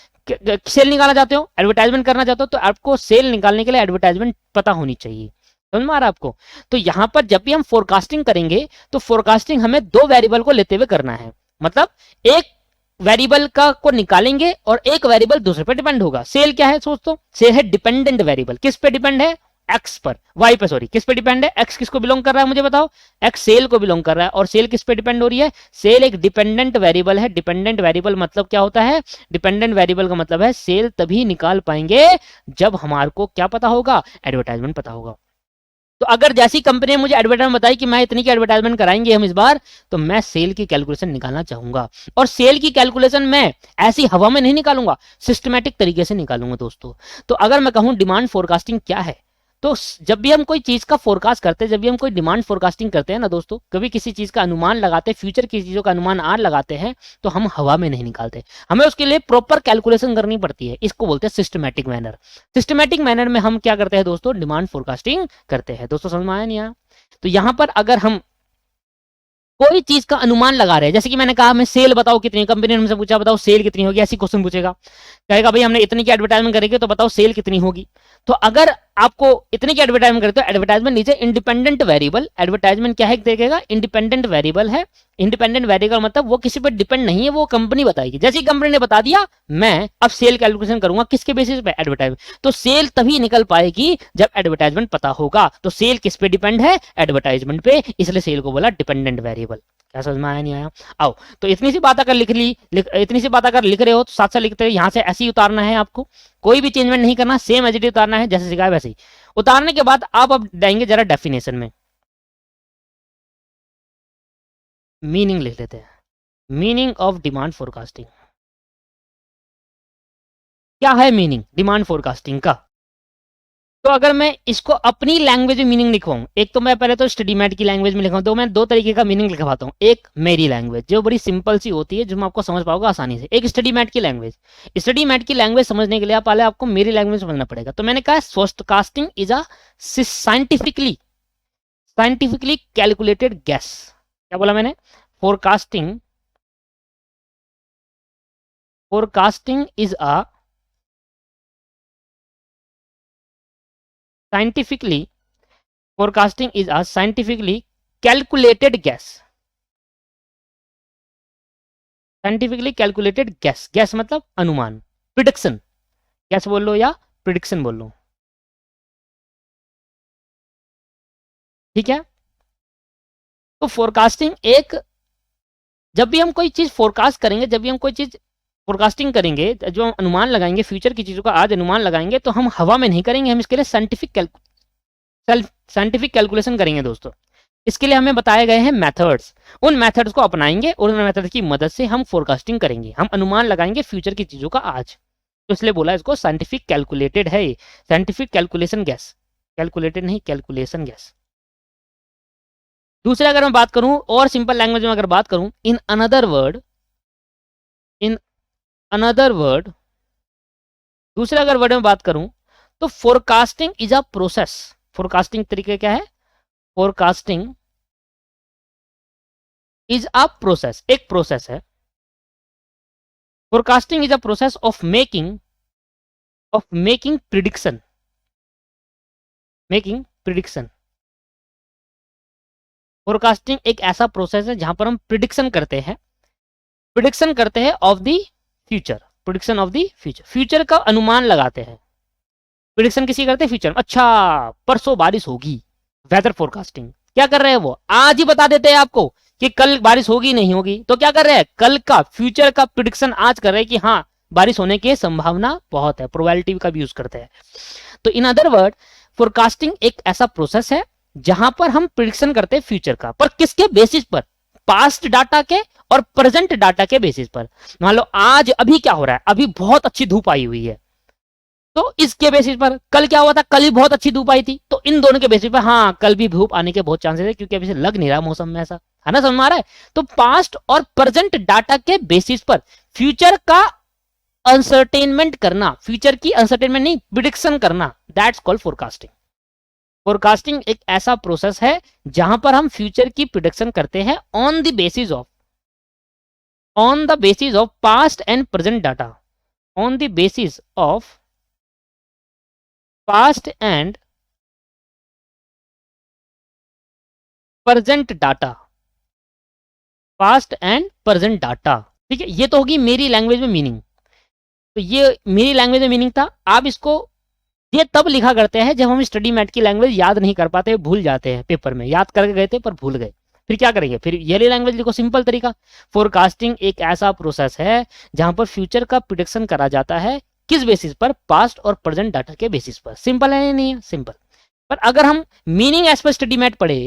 सेल निकालना चाहते हो, एडवर्टाइजमेंट करना चाहते हो, तो आपको सेल निकालने के लिए एडवर्टाइजमेंट पता होनी चाहिए। समझ में आ रहा है आपको। तो यहां पर जब भी हम फोरकास्टिंग करेंगे तो फोरकास्टिंग हमें दो वेरिएबल को लेते हुए करना है, मतलब एक वेरिएबल का को निकालेंगे और एक वेरिएबल दूसरे पर डिपेंड होगा। सेल क्या है दोस्तों, सेल है डिपेंडेंट वेरिएबल। किस पे डिपेंड है, एक्स पर, वाई पे सॉरी, किस पे डिपेंड है, एक्स किसको बिलोंग कर रहा है मुझे बताओ, एक्स सेल को बिलोंग कर रहा है। और सेल किस पे डिपेंड हो रही है, सेल एक डिपेंडेंट वेरिएबल है। डिपेंडेंट वेरिएबल मतलब क्या होता है, डिपेंडेंट वेरिएबल का मतलब है सेल तभी निकाल पाएंगे जब हमारे को क्या पता होगा, एडवर्टाइजमेंट पता होगा। तो अगर जैसी कंपनी ने मुझे एडवर्टाइजमेंट बताई कि मैं इतनी की एडवर्टाइजमेंट कराएंगे हम इस बार, तो मैं सेल की कैलकुलेशन निकालना चाहूंगा। और सेल की कैलकुलेशन मैं ऐसी हवा में नहीं निकालूंगा, सिस्टमैटिक तरीके से निकालूंगा दोस्तों। तो अगर मैं कहूं डिमांड फोरकास्टिंग क्या है, तो जब भी हम कोई चीज का फोरकास्ट करते हैं, जब भी हम कोई डिमांड फोरकास्टिंग करते हैं ना दोस्तों, कभी किसी चीज का अनुमान लगाते हैं, फ्यूचर की चीजों का अनुमान आज लगाते हैं, तो हम हवा में नहीं निकालते, हमें उसके लिए प्रॉपर कैलकुलेशन करनी पड़ती है। इसको बोलते हैं सिस्टमैटिक मैनर। सिस्टमैटिक मैनर में हम क्या करते हैं दोस्तों, डिमांड फोरकास्टिंग करते हैं। दोस्तों समझ में आया नहीं आया? तो यहां पर अगर हम कोई चीज का अनुमान लगा रहे हैं, जैसे कि मैंने कहा मैं सेल बताओ कितनी, कंपनी ने हमसे पूछा बताओ सेल कितनी होगी, ऐसी क्वेश्चन पूछेगा, कहेगा भाई हमने इतनी की एडवर्टाइजमेंट करेंगे तो बताओ सेल कितनी होगी। तो अगर आपको इतनी की एडवर्टाइजमेंट करे तो एडवर्टाइजमेंट नीचे इंडिपेंडेंट वेरिएबल, एडवर्टाइजमेंट क्या है देखेगा, इंडिपेंडेंट वेरिएबल है। इंडिपेंडेंट वेरिएबल मतलब वो किसी पर डिपेंड नहीं है, वो कंपनी बताएगी। जैसे कंपनी ने बता दिया मैं अब सेल कैलकुलेशन करूंगा, किसके बेसिस पे, एडवर्टाइजमेंट। तो सेल तभी निकल पाएगी जब एडवर्टाइजमेंट पता होगा। तो सेल किस पे डिपेंड है, एडवर्टाइजमेंट पे, इसलिए सेल को बोला डिपेंडेंट वेरिएबल। क्या समझ में आया नहीं आया? आओ, तो इतनी सी बात अगर लिख ली, इतनी सी बात अगर लिख रहे हो तो साथ साथ लिखते हैं, यहां से ऐसे ही उतारना है आपको, कोई भी चेंजमेंट नहीं करना, सेम एज इट इज उतारना है जैसे सिखाया वैसे ही। उतारने के बाद आप अब जाएंगे जरा डेफिनेशन में, मीनिंग लिख लेते हैं। मीनिंग ऑफ डिमांड फोरकास्टिंग क्या है, मीनिंग डिमांड फोरकास्टिंग का। तो अगर मैं इसको अपनी लैंग्वेज में मीनिंग लिखवाऊं, एक तो मैं पहले तो स्टडीमैट की लैंग्वेज में लिखवाऊं, तो मैं दो तरीके का मीनिंग लिखवाता हूं। एक मेरी लैंग्वेज जो बड़ी सिंपल सी होती है, जो मैं आपको समझ पाऊंगा आसानी से, एक स्टडीमैट की लैंग्वेज। स्टडीमैट की लैंग्वेज समझने के लिए पहले आपको मेरी लैंग्वेज समझना पड़ेगा। तो मैंने कहा forecasting is a scientifically calculated gas. क्या बोला मैंने, forecasting is a scientifically forecasting is a scientifically calculated guess। Scientifically calculated gas, gas मतलब अनुमान, प्रिडिक्शन, गैस बोल लो या प्रिडिक्शन बोल लो, ठीक है। तो फोरकास्टिंग एक, जब भी हम कोई चीज फोरकास्ट करेंगे, जब भी हम कोई चीज फोरकास्टिंग करेंगे, जो हम अनुमान लगाएंगे फ्यूचर की चीजों का आज अनुमान लगाएंगे, तो हम हवा में नहीं करेंगे, हम इसके लिए साइंटिफिक कैलकुलेशन करेंगे दोस्तों। इसके लिए हमें बताए गए हैं मेथड्स, उन मेथड्स को अपनाएंगे और उन मेथड की मदद से हम फोरकास्टिंग करेंगे, हम अनुमान लगाएंगे फ्यूचर की चीजों का आज। तो इसलिए बोला इसको साइंटिफिक कैलकुलेटेड है, साइंटिफिक कैलकुलेशन गैस, कैलकुलेटेड नहीं कैलकुलेशन गैस। दूसरा अगर मैं बात करूं और सिंपल लैंग्वेज में अगर बात करूं, इन अनदर वर्ड, दूसरे अगर वर्ड में बात करूं, तो forecasting is a process. Forecasting तरीके क्या है, फोरकास्टिंग इज अ प्रोसेस, एक प्रोसेस है। Forecasting is a process of making prediction, forecasting एक ऐसा प्रोसेस है जहां पर हम प्रिडिक्शन करते हैं of the future, prediction of the future, future का अनुमान लगाते हैं। प्रिडिक्शन किसी करते हैं फ्यूचर में, अच्छा परसों बारिश होगी, वेदर फोरकास्टिंग। क्या कर रहे हैं वो, आज ही बता देते हैं आपको कि कल बारिश होगी नहीं होगी, तो क्या कर रहे हैं, कल का फ्यूचर का प्रिडिक्शन आज कर रहे हैं कि हाँ बारिश होने की संभावना बहुत है, प्रोबेबिलिटी का भी यूज करते हैं। तो इन अदर वर्ड, फोरकास्टिंग एक ऐसा प्रोसेस है जहां पर हम प्रिडिक्शन करते हैं फ्यूचर का, पर किसके बेसिस पर, पास्ट डाटा के और प्रेजेंट डाटा के बेसिस पर। मान लो आज अभी क्या हो रहा है, अभी बहुत अच्छी धूप आई हुई है, तो इसके बेसिस पर कल क्या हुआ था, कल भी बहुत अच्छी धूप आई थी, तो इन दोनों के बेसिस पर हाँ कल भी धूप आने के बहुत चांसेस है, क्योंकि अभी से लग नहीं रहा मौसम में ऐसा, है ना, समझ में आ रहा है। तो पास्ट और प्रेजेंट डाटा के बेसिस पर फ्यूचर का अनसर्टेनमेंट करना, फ्यूचर की अनसर्टेनमेंट नहीं प्रिडिक्शन करना, दैट्स कॉल्ड फोरकास्टिंग। फोरकास्टिंग एक ऐसा प्रोसेस है जहां पर हम फ्यूचर की प्रिडिक्शन करते हैं on the basis of past and present data, on the basis of past and present data, ठीक है। ये तो होगी मेरी लैंग्वेज में मीनिंग। तो ये मेरी लैंग्वेज में मीनिंग था। आप इसको ये तब लिखा करते हैं जब हम स्टडी मैट की लैंग्वेज याद नहीं कर पाते, भूल जाते हैं, पेपर में याद करके गए थे पर भूल गए, फिर क्या करेंगे, फिर ये लैंग्वेज लिखो, सिंपल तरीका। फोरकास्टिंग एक ऐसा प्रोसेस है जहां पर फ्यूचर का प्रिडिक्शन करा जाता है, किस बेसिस पर, पास्ट और प्रेजेंट डाटा के बेसिस पर। सिंपल है नहीं है, सिंपल। पर अगर हम meaning as per study mat पढ़े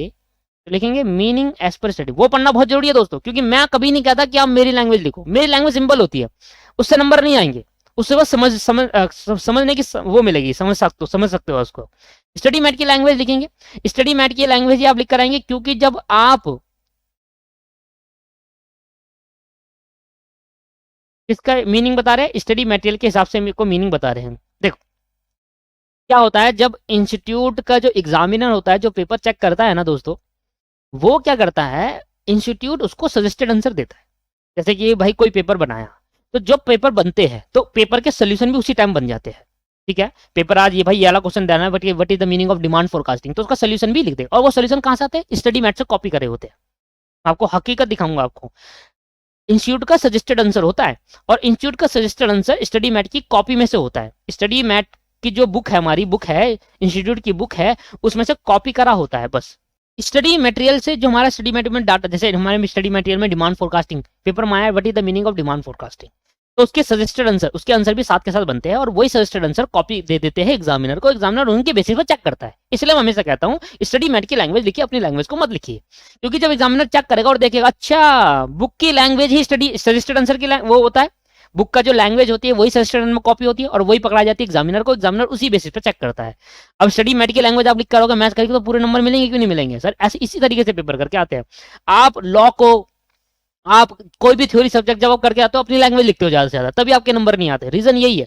तो लिखेंगे मीनिंग एज पर स्टडी। वो पढ़ना बहुत जरूरी है दोस्तों, क्योंकि मैं कभी नहीं कहता कि आप मेरी लैंग्वेज लिखो, मेरी लैंग्वेज सिंपल होती है, उससे नंबर नहीं आएंगे, उससे बस समझने की वो मिलेगी, समझ सकते हो उसको। स्टडी मैट की लैंग्वेज लिखेंगे, स्टडी मैट की लैंग्वेज ही आप लिख कर आएंगे, क्योंकि जब आप इसका मीनिंग बता रहे हैं, स्टडी मटेरियल के हिसाब से मेरे को मीनिंग बता रहे हैं। देखो क्या होता है, जब इंस्टीट्यूट का जो एग्जामिनर होता है, जो पेपर चेक करता है ना दोस्तों, वो क्या करता है, इंस्टीट्यूट उसको सजेस्टेड आंसर देता है। जैसे कि भाई कोई पेपर बनाया, तो जब पेपर बनते हैं तो पेपर के सोल्यूशन भी उसी टाइम बन जाते हैं। ठीक है, पेपर आज ये भाई ये वाला क्वेश्चन देना है, what is the meaning of demand forecasting, तो उसका सोल्यूशन भी लिख दे। और वो सोल्यूशन कहां से आते हैं, स्टडी मैट से कॉपी करे होते हैं। आपको हकीकत दिखाऊंगा आपको, इंस्टीट्यूट का सजेस्टेड आंसर होता है, और इंस्टीट्यूट का सजेस्टेड आंसर स्टडी मैट की कॉपी में से होता है। स्टडी मैट की जो बुक है, हमारी बुक है, इंस्टीट्यूट की बुक है, उसमें से कॉपी करा होता है बस। स्टडी मटेरियल से जो हमारा स्टडी मटेरियल में डाटा, जैसे हमारे स्टडी मटेरियल में डिमांड फोरकास्टिंग पेपर में आया, what is the meaning of demand forecasting, तो उसके सजेस्टेड आंसर, उसके आंसर भी साथ के साथ बनते हैं, और वही सजेस्टेड आंसर कॉपी दे देते हैं एग्जामिनर को, एग्जामिनर उनके बेसिस पर चेक करता है। इसलिए मैं हमेशा कहता हूँ स्टडी मैट की लैंग्वेज लिखिए, अपनी लैंग्वेज को मत लिखिए, क्योंकि जब एग्जामिनर चेक करेगा और देखेगा अच्छा बुक की लैंग्वेज ही स्टडी सजेस्टेड आंसर की वो होता है, बुक का जो लैंग्वेज होती है वही सजेस्टेड में कॉपी होती है, और वही पकड़ा जाती है एग्जामिनर को, एग्जामिनर उसी बेसिस पे चेक करता है। अब स्टडी मैट की लैंग्वेज आप लिख करोगे, मैथ्स करेंगे तो पूरे नंबर मिलेंगे, क्यों नहीं मिलेंगे सर, ऐसे इसी तरीके से पेपर करके आते हैं। आप लॉ को, आप कोई भी थ्योरी सब्जेक्ट जब आप करके आते हो, अपनी लैंग्वेज लिखते हो ज्यादा से ज्यादा, तभी आपके नंबर नहीं आते। रीजन यही है,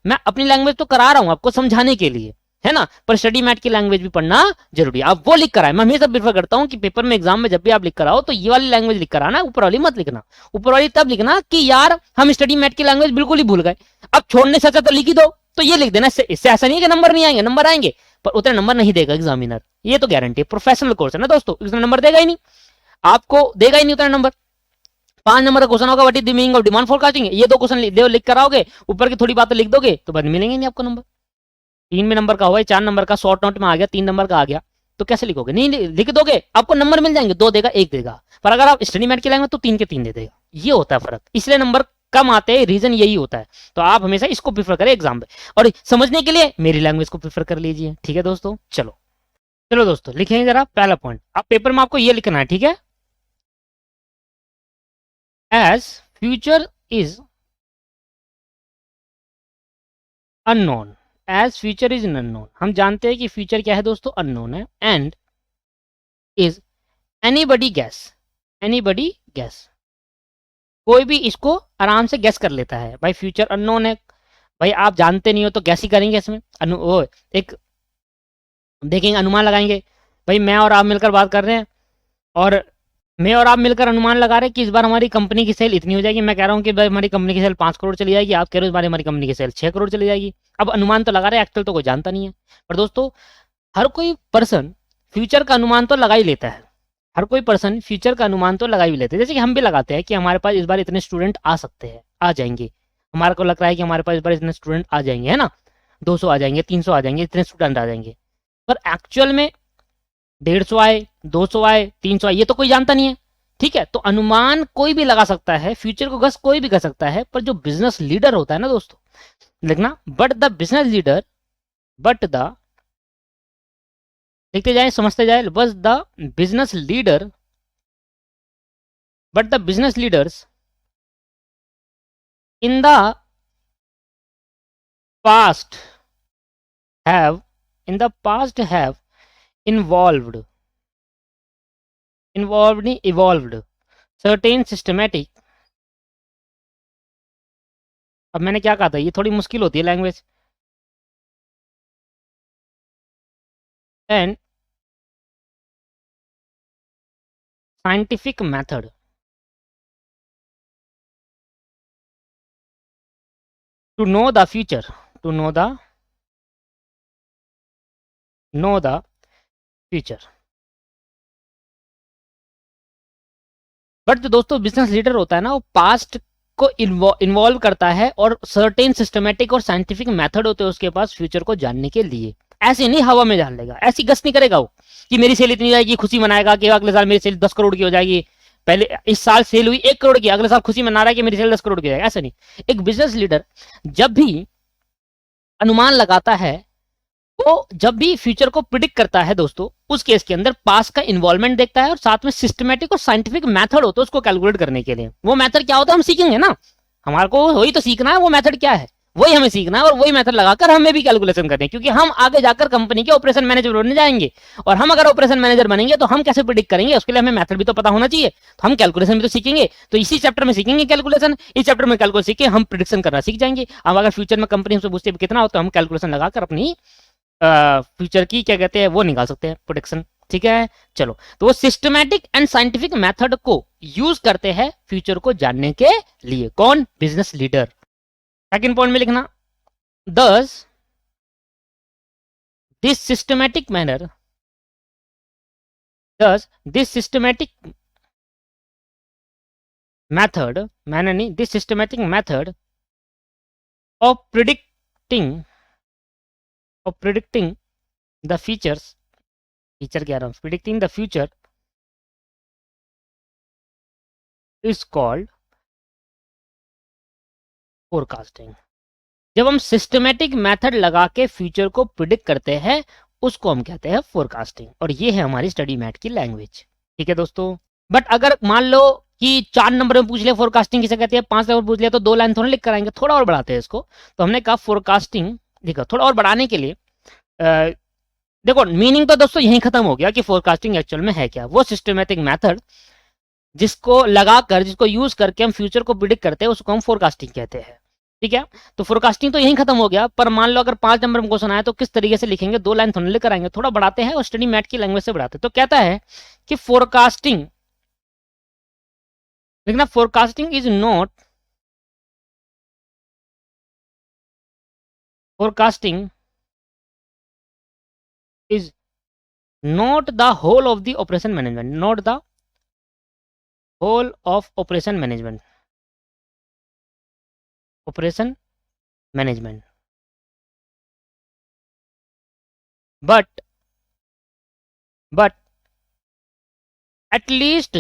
मैं अपनी लैंग्वेज तो करा रहा हूं आपको समझाने के लिए, है ना, पर स्टडी मैट की लैंग्वेज भी पढ़ना जरूरी है। आप वो लिख कर आए, मैं हमेशा प्रीफर करता हूं कि पेपर में, एग्जाम में जब भी आप लिख कर आओ तो ये वाली लैंग्वेज लिख कर आना, ऊपर वाली मत लिखना। ऊपर वाली तब लिखना कि यार हम स्टडी मैट की लैंग्वेज बिल्कुल ही भूल गए, अब छोड़ने से अच्छा तो लिख ही दो, तो ये लिख देना। इससे ऐसा नहीं है कि नंबर नहीं आएंगे, नंबर आएंगे, पर उतने नंबर नहीं देगा एग्जामिनर, ये तो गारंटी है। प्रोफेशनल कोर्स है ना दोस्तों, इसमें नंबर देगा ही नहीं, आपको देगा ही नहीं उतना नंबर। 5 नंबर का क्वेश्चन होगा, what is the meaning of demand forecasting, ये 2 क्वेश्चन लिख कर आओगे, ऊपर की थोड़ी बातें लिख दोगे, तो बाद मिलेंगे नहीं आपको नंबर। 3 में नंबर का हुआ, 4 नंबर का शॉर्ट नोट में आ गया, 3 नंबर का आ गया, तो कैसे लिखोगे, नहीं लिख दोगे, आपको नंबर मिल जाएंगे, 2 देगा 1 देगा, पर अगर आप स्टडी मैट के लाएंगे तो 3 के 3 दे देगा। ये होता है फर्क, इसलिए नंबर कम आते हैं, रीजन यही होता है। तो आप हमेशा इसको प्रीफर करें एग्जाम में, और समझने के लिए मेरी लैंग्वेज को प्रीफर कर लीजिए। ठीक है दोस्तों, चलो चलो दोस्तों लिखेंगे जरा पहला पॉइंट। अब पेपर में आपको ये लिखना है, ठीक है, as future is unknown, as future is unknown, हम जानते हैं कि फ्यूचर क्या है दोस्तों, अननोन है, and is anybody gas, anybody gas, कोई भी इसको आराम से गैस कर लेता है। भाई फ्यूचर अननोन है, भाई आप जानते नहीं हो तो गैस ही करेंगे इसमें, एक देखेंगे, अनुमान लगाएंगे। भाई मैं और आप मिलकर बात कर रहे हैं, और मैं और आप मिलकर अनुमान लगा रहे हैं कि इस बार हमारी कंपनी की सेल इतनी हो जाएगी। मैं कह रहा हूँ कि भाई हमारी कंपनी की सेल 5 करोड़ चली जाएगी, आप कह रहे हो इस बार हमारी कंपनी की सेल 6 करोड़ चली जाएगी। अब अनुमान तो लगा रहे हैं, एक्चुअल तो कोई जानता नहीं है। पर दोस्तों हर कोई पर्सन फ्यूचर का अनुमान तो लगा ही लेता है, हर कोई पर्सन फ्यूचर का अनुमान तो लगा ही लेते हैं। जैसे कि हम भी लगाते हैं कि हमारे पास इस बार इतने स्टूडेंट आ सकते हैं, आ जाएंगे, हमारे को लग रहा है कि हमारे पास इस बार इतने स्टूडेंट आ जाएंगे, है ना, 200 आ जाएंगे, 300 आ जाएंगे, इतने स्टूडेंट आ जाएंगे। पर एक्चुअल में 150 आए, 200 आए, 300 आए, ये तो कोई जानता नहीं है। ठीक है, तो अनुमान कोई भी लगा सकता है, फ्यूचर को गस कोई भी कर सकता है, पर जो बिजनेस लीडर होता है ना दोस्तों, लिखना but the business leader, but the, लिखते जाए समझते जाए, बस the business leader, but the business leaders in the past have, in the past have involved, involved नहीं इवॉल्व्ड, सर्टेन सिस्टमैटिक, अब मैंने क्या कहा था, ये थोड़ी मुश्किल होती है language, and scientific method to know the future, to know the future. But जो दोस्तों बिजनेस लीडर होता है ना, वो पास्ट को इन्वॉल्व करता है, और सर्टेन सिस्टमेटिक और साइंटिफिक मेथड होते हैं उसके पास फ्यूचर को जानने के लिए। ऐसे नहीं हवा में जान लेगा, ऐसी गस नहीं करेगा वो कि मेरी सेल इतनी जाएगी, खुशी मनाएगा कि अगले साल मेरी सेल 10 करोड़ की हो जाएगी, पहले इस साल सेल हुई 1 करोड़ की, अगले साल खुशी मना रहा है कि मेरी सेल 10 करोड़ की हो जाएगी। ऐसा नहीं, एक बिजनेस लीडर जब भी अनुमान लगाता है वो जब भी फ्यूचर को प्रिडिक्ट करता है दोस्तों, उस केस के अंदर पास का इन्वॉल्वमेंट देखता है और साथ में सिस्टमेटिक और साइंटिफिक मेथड होता है उसको कैलकुलेट करने के लिए। वो मेथड क्या होता है हम सीखेंगे ना, हमारे को वही तो सीखना है, वो मेथड क्या है वही हमें सीखना है, और वही मेथड लगाकर हमें भी कैलकुलेशन करनी है, क्योंकि हम आगे जाकर कंपनी के ऑपरेशन मैनेजर बनने जाएंगे, और हम अगर ऑपरेशन मैनेजर बनेंगे तो हम कैसे प्रिडिक्ट करेंगे, उसके लिए हमें मेथड भी तो पता होना चाहिए। तो हम कैलकुलेशन भी तो सीखेंगे, तो इसी चैप्टर में सीखेंगे कैलकुलेशन, इस चैप्टर में कैलकुलेशन सीख के हम प्रिडिक्शन करना सीख जाएंगे। हम अगर फ्यूचर में कंपनी हमसे पूछते कितना हो, तो हम कैलकुलेशन लगाकर अपनी फ्यूचर की क्या कहते हैं वो निकाल सकते हैं, प्रोडिक्शन। ठीक है, चलो, तो वो सिस्टमैटिक एंड साइंटिफिक मेथड को यूज करते हैं फ्यूचर को जानने के लिए। कौन? Business leader. सेकंड पॉइंट में लिखना, thus this systematic manner thus this systematic method manner नहीं, this systematic method of predicting the features, feature क्या रहा हूँ, predicting the future is called forecasting। जब हम सिस्टमेटिक मेथड लगा के फ्यूचर को प्रिडिक्ट करते हैं उसको हम कहते हैं फोरकास्टिंग, और ये है हमारी स्टडी मैट की लैंग्वेज। ठीक है दोस्तों, बट अगर मान लो कि 4 नंबर में पूछ लिया फोरकास्टिंग किसे कहते हैं, 5 नंबर पूछ लिया, तो 2 लाइन थोड़ा लिख कर आएंगे, थोड़ा और बढ़ाते हैं इसको। तो हमने कहा फोरकास्टिंग, देखो थोड़ा और बढ़ाने के लिए देखो मीनिंग तो दोस्तों यही खत्म हो गया कि फोरकास्टिंग एक्चुअल में है क्या। वो सिस्टमेटिक मेथड जिसको लगाकर, जिसको यूज करके हम फ्यूचर को प्रिडिक्ट करते हैं उसको हम फोरकास्टिंग कहते हैं। ठीक है, तो फोरकास्टिंग तो यही खत्म हो गया, पर मान लो अगर 5 नंबर में क्वेश्चन आया तो किस तरीके से लिखेंगे, 2 लाइन थोड़ा लेकर आएंगे, थोड़ा बढ़ाते हैं और स्टडी मैट की लैंग्वेज से बढ़ाते हैं। तो कहता है कि फोरकास्टिंग, लिखना, forecasting is not, forecasting is not the whole of the operation management, not the whole of operation management, operation management, but but at least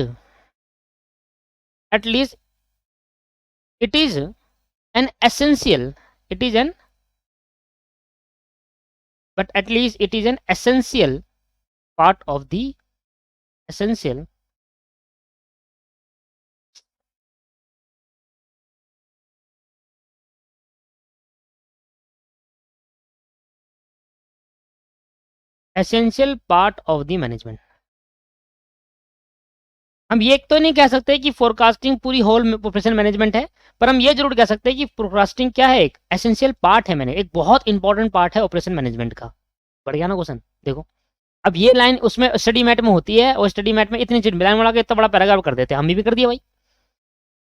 it is an essential, it is an, but at least it is an essential part of the essential essential part of the management। हम ये तो नहीं कह सकते कि forecasting पूरी whole operation management है, पर हम ये जरूर कह सकते हैं कि फोरकास्टिंग क्या है, एक एसेंशियल पार्ट है, मैंने एक बहुत इंपॉर्टेंट पार्ट है ऑपरेशन मैनेजमेंट का। बढ़िया ना क्वेश्चन, देखो अब ये लाइन उसमें स्टडी मैट में होती है, और स्टडी मैट में इतनी चीज लाइन बना के इतना बड़ा पैराग्राफ कर देते हैं, हम भी कर दिया भाई।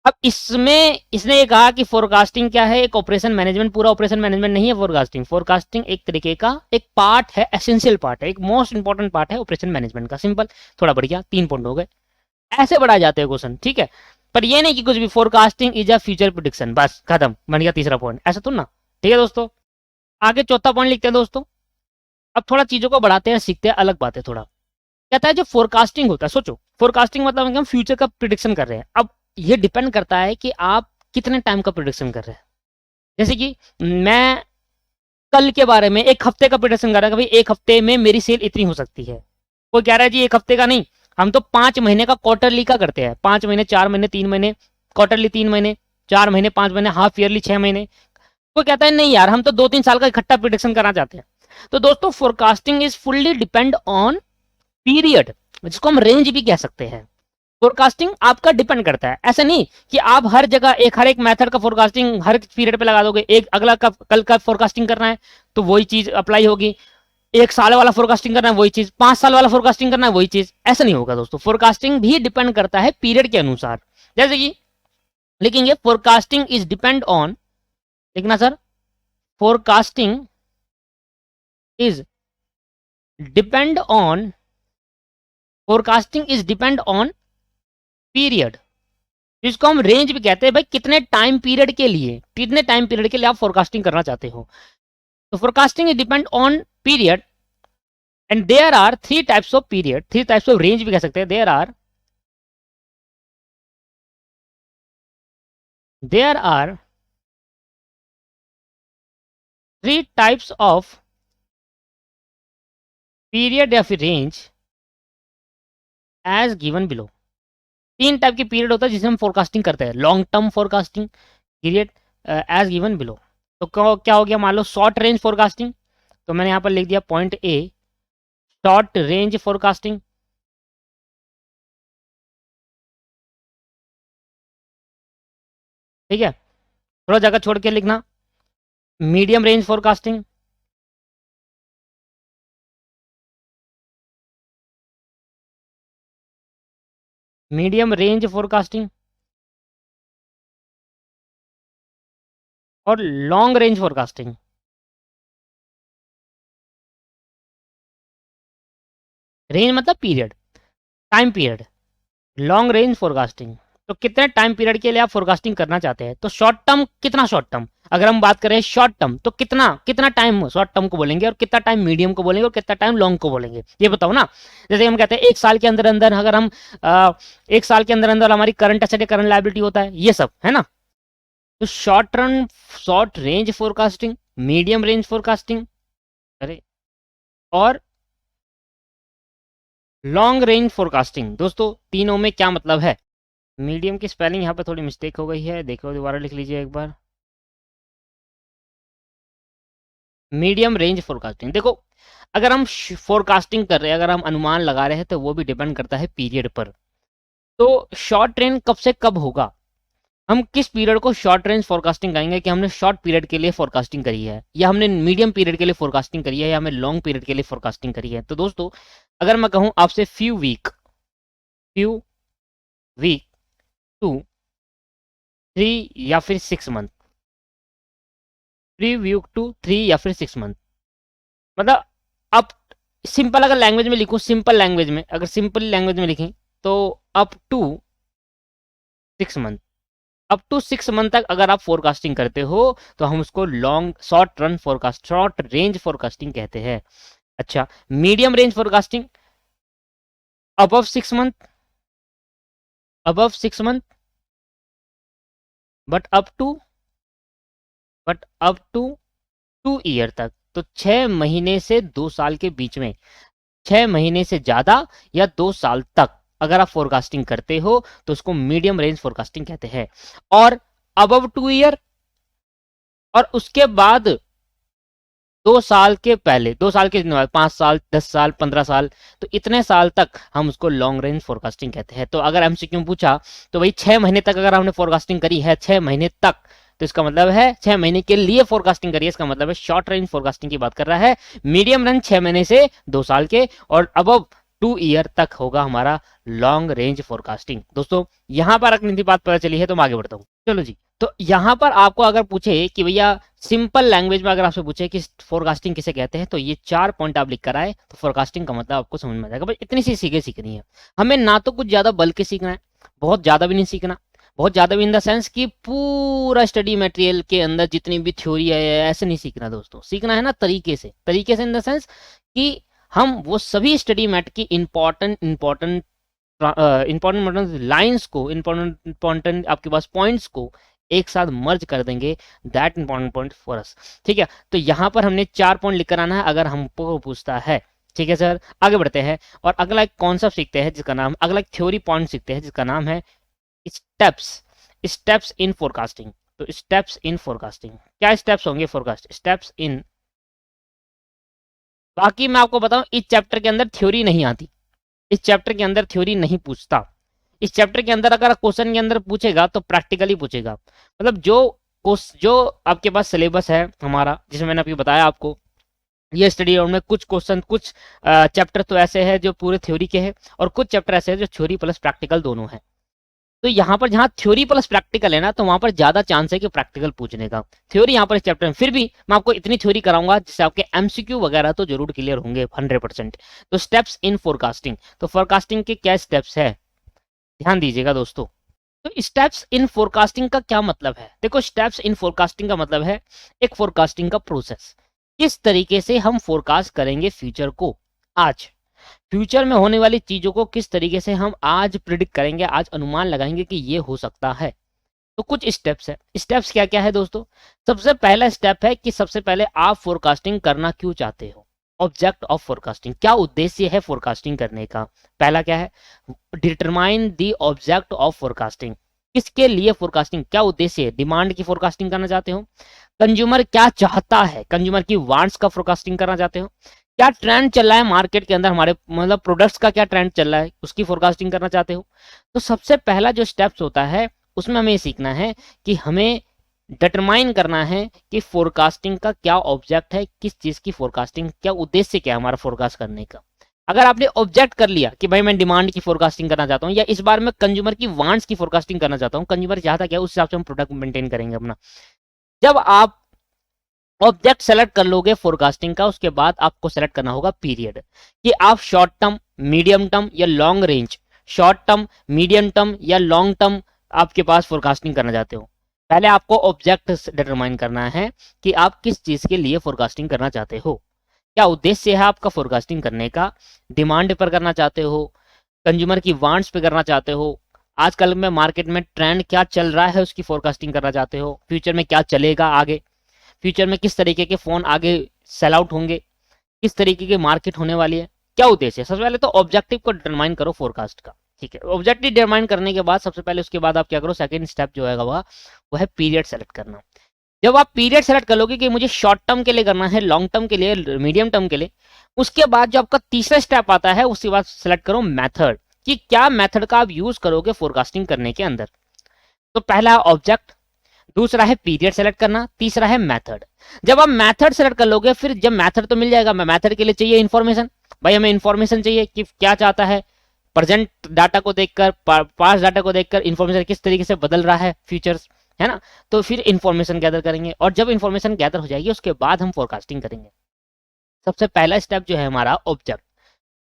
अब इसमें इसने ये कहा कि फोरकास्टिंग क्या है, एक ऑपरेशन मैनेजमेंट, पूरा ऑपरेशन मैनेजमेंट नहीं है फोरकास्टिंग। फोरकास्टिंग एक तरीके का एक पार्ट है, एसेंशियल पार्ट है, एक मोस्ट इंपॉर्टेंट पार्ट है ऑपरेशन मैनेजमेंट का। सिंपल, थोड़ा बढ़िया, 3 पॉइंट हो गए। ऐसे बढ़ाए जाते हैं क्वेश्चन, ठीक है, पर ये नहीं कि कुछ भी forecasting is a future prediction, बस खत्म, बन गया तीसरा पॉइंट, ऐसा तो ना। ठीक है दोस्तों, आगे चौथा पॉइंट लिखते हैं दोस्तों। अब थोड़ा चीजों को बढ़ाते हैं, सीखते हैं, अलग बात है थोड़ा। कहता है जो फोरकास्टिंग होता है, सोचो फोरकास्टिंग मतलब हम फ्यूचर का प्रिडिक्शन कर रहे हैं। अब ये डिपेंड करता है कि आप कितने टाइम का प्रिडिक्शन कर रहे हैं। जैसे कि मैं कल के बारे में 1 हफ्ते का प्रिडिक्शन कर रहा है कि भाई 1 हफ्ते में मेरी सेल इतनी हो सकती है। कोई कह रहा है जी 1 हफ्ते का नहीं, हम तो 5 महीने का क्वार्टरली का करते हैं, 5 महीने, 4 महीने, 3 महीने, क्वार्टरली 3 महीने, 4 महीने, 5 महीने, हाफ ईयरली 6 महीने। कोई कहता है नहीं यार हम तो 2-3 साल का इकट्ठा प्रिडिक्शन करना चाहते हैं। तो दोस्तों forecasting is fully depend on period, जिसको हम रेंज भी कह सकते हैं। फोरकास्टिंग आपका डिपेंड करता है, ऐसा नहीं कि आप हर जगह हर एक मेथड का फोरकास्टिंग हर पीरियड पे लगा दोगे। एक अगला का कल का फोरकास्टिंग करना है तो वही चीज अप्लाई होगी, 1 साल वाला फोरकास्टिंग करना है वही चीज, 5 साल वाला फोरकास्टिंग करना है वही चीज, ऐसा नहीं होगा दोस्तों। फोरकास्टिंग भी डिपेंड करता है पीरियड के अनुसार। जैसे कि लिखेंगे फोरकास्टिंग इज डिपेंड ऑन, लिखना sir, forecasting is depend on, forecasting is depend on period, जिसको हम रेंज भी कहते हैं। भाई कितने टाइम पीरियड के लिए, कितने टाइम पीरियड के लिए आप फोरकास्टिंग करना चाहते हो। तो forecasting is depend on period, and there are 3 types of period, 3 types of range भी कह सकते हैं। There are 3 types of period या फिर रेंज एज गिवन बिलो। तीन टाइप के पीरियड होता है जिसे हम फोरकास्टिंग करते हैं। Long term forecasting period as given below. तो क्या हो गया, मान लो शॉर्ट रेंज फोरकास्टिंग, तो मैंने यहाँ पर लिख दिया point A, short range forecasting. ठीक है, थोड़ा जगह छोड़ के लिखना। Medium range forecasting, medium range forecasting और लॉन्ग रेंज फोरकास्टिंग। रेंज मतलब period, time period. Long range forecasting, तो कितने टाइम पीरियड के लिए आप फोरकास्टिंग करना चाहते हैं। तो शॉर्ट टर्म, कितना शॉर्ट टर्म, अगर हम बात करें शॉर्ट टर्म तो कितना कितना टाइम शॉर्ट टर्म को बोलेंगे, और कितना टाइम मीडियम को बोलेंगे, और कितना टाइम लॉन्ग को बोलेंगे, ये बताओ ना। जैसे हम कहते हैं एक साल के अंदर अंदर, अगर हम एक साल के अंदर अंदर हमारी करंट एसेट, करंट लायबिलिटी होता है, ये सब है ना। तो short term, short range forecasting, medium range forecasting, अरे, और लॉन्ग रेंज फोरकास्टिंग। दोस्तों तीनों में क्या मतलब है। मीडियम की स्पेलिंग यहाँ पर थोड़ी मिस्टेक हो गई है, देखो दोबारा लिख लीजिए एक बार। मीडियम रेंज फोरकास्टिंग, देखो अगर हम फोरकास्टिंग कर रहे हैं, अगर हम अनुमान लगा रहे हैं, तो वो भी डिपेंड करता है पीरियड पर। तो शॉर्ट रेंज कब से कब होगा, हम किस पीरियड को शॉर्ट रेंज फोरकास्टिंग कहेंगे, कि हमने शॉर्ट पीरियड के लिए फोरकास्टिंग करी है, या हमने मीडियम पीरियड के लिए फोरकास्टिंग करी है, या हमें लॉन्ग पीरियड के लिए फोरकास्टिंग करी है। तो दोस्तों अगर मैं कहूं आपसे फ्यू वीक टू 3 या फिर 6 मंथ, 3 या फिर 6 मंथ, मतलब अप, सिंपल अगर लैंग्वेज में लिखूं, सिंपल लैंग्वेज में, अगर सिंपल लैंग्वेज में लिखें तो up to 6 month, up to 6 month तक अगर आप फोरकास्टिंग करते हो तो हम उसको long, short run forecast, short range forecasting कहते हैं। अच्छा, medium range forecasting above 6 month, above 6 month, but up to, but up to 2 year तक, तो 6 महीने से 2 साल के बीच में, 6 महीने से ज्यादा या 2 साल तक अगर आप फोरकास्टिंग करते हो तो उसको मीडियम रेंज फोरकास्टिंग कहते हैं। और अबव 2 ईयर, और उसके बाद 2 साल के पहले, 2 साल के 5 साल, 10 साल, 15 साल, तो इतने साल तक हम उसको लॉन्ग रेंज फोरकास्टिंग कहते हैं। तो अगर एमसीक्यू पूछा तो भाई 6 महीने तक अगर हमने फोरकास्टिंग करी है, 6 महीने तक, तो इसका मतलब है 6 महीने के लिए फोरकास्टिंग करी है, इसका मतलब है शॉर्ट रेंज फोरकास्टिंग की बात कर रहा है। मीडियम रेंज 6 महीने से 2 साल के, और अबव 2 ईयर तक होगा हमारा लॉन्ग रेंज फोरकास्टिंग। दोस्तों यहां पर अगर बात पता चली है तो मैं आगे बढ़ता हूँ। चलो जी, तो यहां पर आपको अगर पूछे कि भैया सिंपल लैंग्वेज में अगर आपसे पूछे कि फोरकास्टिंग किसे कहते हैं, तो ये 4 पॉइंट आप लिख कर आए तो फोरकास्टिंग का मतलब आपको समझ में आ जाएगा। बस इतनी सी सीखे सीखनी है हमें, ना तो कुछ ज्यादा बल्कि सीखना है, बहुत ज्यादा भी नहीं सीखना, बहुत ज्यादा भी इन द सेंस कि पूरा स्टडी मटेरियल के अंदर जितनी भी थ्योरी है ऐसे नहीं सीखना। दोस्तों सीखना है ना तरीके से, तरीके से इन द सेंस कि हम वो सभी स्टडी मैट की इंपॉर्टेंट इंपॉर्टेंट इंपॉर्टेंट लाइंस को, इंपॉर्टेंट इंपॉर्टेंट आपके पास पॉइंट्स को एक साथ मर्ज कर देंगे, that important point for us. ठीक है, तो यहां पर हमने 4 पॉइंट लिख कर आना है अगर हमको पूछता है। ठीक है सर, आगे बढ़ते हैं और अगला एक कॉन्सेप्ट सीखते हैं जिसका नाम, अगला एक थ्योरी पॉइंट सीखते हैं जिसका नाम है स्टेप्स, स्टेप्स इन फोरकास्टिंग। तो स्टेप्स इन फोरकास्टिंग, क्या स्टेप्स होंगे फोरकास्ट, स्टेप्स इन। बाकी मैं आपको बताऊं इस चैप्टर के अंदर थ्योरी नहीं आती, इस चैप्टर के अंदर थ्योरी नहीं पूछता। इस चैप्टर के अंदर अगर क्वेश्चन के अंदर पूछेगा तो प्रैक्टिकली पूछेगा, मतलब जो आपके पास सिलेबस है हमारा, जिसमें मैंने अभी बताया आपको, ये स्टडी राउंड में कुछ क्वेश्चन, कुछ चैप्टर तो ऐसे हैं जो पूरे थ्योरी के हैं, और कुछ चैप्टर ऐसे हैं जो थ्योरी प्लस प्रैक्टिकल दोनों हैं। तो यहाँ पर जहाँ थ्योरी प्लस प्रैक्टिकल है ना, तो वहां पर ज्यादा चांस है कि प्रैक्टिकल पूछने का। थ्योरी यहाँ पर इस चैप्टर में, फिर भी मैं आपको इतनी थ्योरी कराऊंगा जिससे आपके एमसीक्यू वगैरह तो जरूर क्लियर होंगे 100%। तो स्टेप्स इन फोरकास्टिंग, तो फोरकास्टिंग के क्या स्टेप्स है, ध्यान दीजिएगा दोस्तों। तो स्टेप्स इन फोरकास्टिंग का क्या मतलब है, देखो स्टेप्स इन फोरकास्टिंग का मतलब है एक फोरकास्टिंग का प्रोसेस, किस तरीके से हम फोरकास्ट करेंगे फ्यूचर को, आज फ्यूचर में होने वाली चीजों को किस तरीके से हम आज प्रिडिक्ट करेंगे, आज अनुमान लगाएंगे कि ये हो सकता है। तो कुछ स्टेप्स है, स्टेप्स क्या क्या है दोस्तों। सबसे पहला स्टेप है कि सबसे पहले आप फोरकास्टिंग करना क्यों चाहते हो, ऑब्जेक्ट ऑफ फोरकास्टिंग, क्या उद्देश्य है फोरकास्टिंग करने का। पहला क्या है, determine the object of forecasting, किसके लिए फोरकास्टिंग, क्या उद्देश्य है, डिमांड की फोरकास्टिंग करना चाहते हो, कंज्यूमर क्या चाहता है, कंज्यूमर की वांट्स का फोरकास्टिंग करना चाहते हो, क्या ट्रेंड चल रहा है मार्केट के अंदर, हमारे मतलब प्रोडक्ट्स का क्या ट्रेंड चल रहा है उसकी फोरकास्टिंग करना चाहते हो। तो सबसे पहला जो स्टेप्स होता है उसमें हमें सीखना है कि हमें डिटरमाइन करना है कि फोरकास्टिंग का क्या ऑब्जेक्ट है, किस चीज की फोरकास्टिंग, क्या उद्देश्य क्या है हमारा फोरकास्ट करने का। अगर आपने ऑब्जेक्ट कर लिया कि भाई मैं डिमांड की फोरकास्टिंग करना चाहता हूँ या इस बार मैं कंज्यूमर की वांट्स की फोरकास्टिंग करना चाहता हूँ, कंज्यूमर चाहता क्या उस हिसाब से हम प्रोडक्ट मेंटेन करेंगे अपना। जब आप ऑब्जेक्ट सेलेक्ट कर लोगे फोरकास्टिंग का, उसके बाद आपको सेलेक्ट करना होगा पीरियड, कि आप शॉर्ट टर्म, मीडियम टर्म या long range, short term, medium term या लॉन्ग टर्म आपके पास फोरकास्टिंग करना चाहते हो। पहले आपको ऑब्जेक्ट डिटरमाइन करना है कि आप किस चीज के लिए फोरकास्टिंग करना चाहते हो, क्या उद्देश्य है आपका फोरकास्टिंग करने का, डिमांड पर करना चाहते हो, कंज्यूमर की वांट्स पे करना चाहते हो, आजकल में मार्केट में ट्रेंड क्या चल रहा है उसकी फोरकास्टिंग करना चाहते हो, फ्यूचर में क्या चलेगा आगे, फ्यूचर में किस तरीके के फोन आगे सेल आउट होंगे, किस तरीके की मार्केट होने वाली है, क्या उद्देश्य है। सबसे पहले तो ऑब्जेक्टिव को डिटरमाइन करो फोरकास्ट का, ठीक है। ऑब्जेक्टिव डिटरमाइन करने के बाद सबसे पहले उसके बाद आप क्या करो, सेकंड स्टेप जो है वो है पीरियड सेलेक्ट करना। जब आप पीरियड सेलेक्ट कर लोगे कि मुझे शॉर्ट टर्म के लिए करना है, लॉन्ग टर्म के लिए, मीडियम टर्म के लिए, उसके बाद जो आपका तीसरा स्टेप आता है उसके बाद सेलेक्ट करो मेथड, कि क्या मेथड का आप यूज करोगे फोरकास्टिंग करने के अंदर। तो पहला है ऑब्जेक्ट, दूसरा है पीरियड सेलेक्ट करना, तीसरा है मेथड। जब आप मेथड सेलेक्ट कर लोगे, फिर जब मेथड तो मिल जाएगा, मेथड के लिए चाहिए इन्फॉर्मेशन, भाई हमें इन्फॉर्मेशन चाहिए कि क्या चाहता है, प्रेजेंट डाटा को देखकर, पास्ट डाटा को देखकर इन्फॉर्मेशन किस तरीके से बदल रहा है फीचर्स, है ना। तो फिर इन्फॉर्मेशन गैदर करेंगे और जब इन्फॉर्मेशन गैदर हो जाएगी उसके बाद हम फोरकास्टिंग करेंगे। सबसे पहला स्टेप जो है हमारा ऑब्जेक्ट,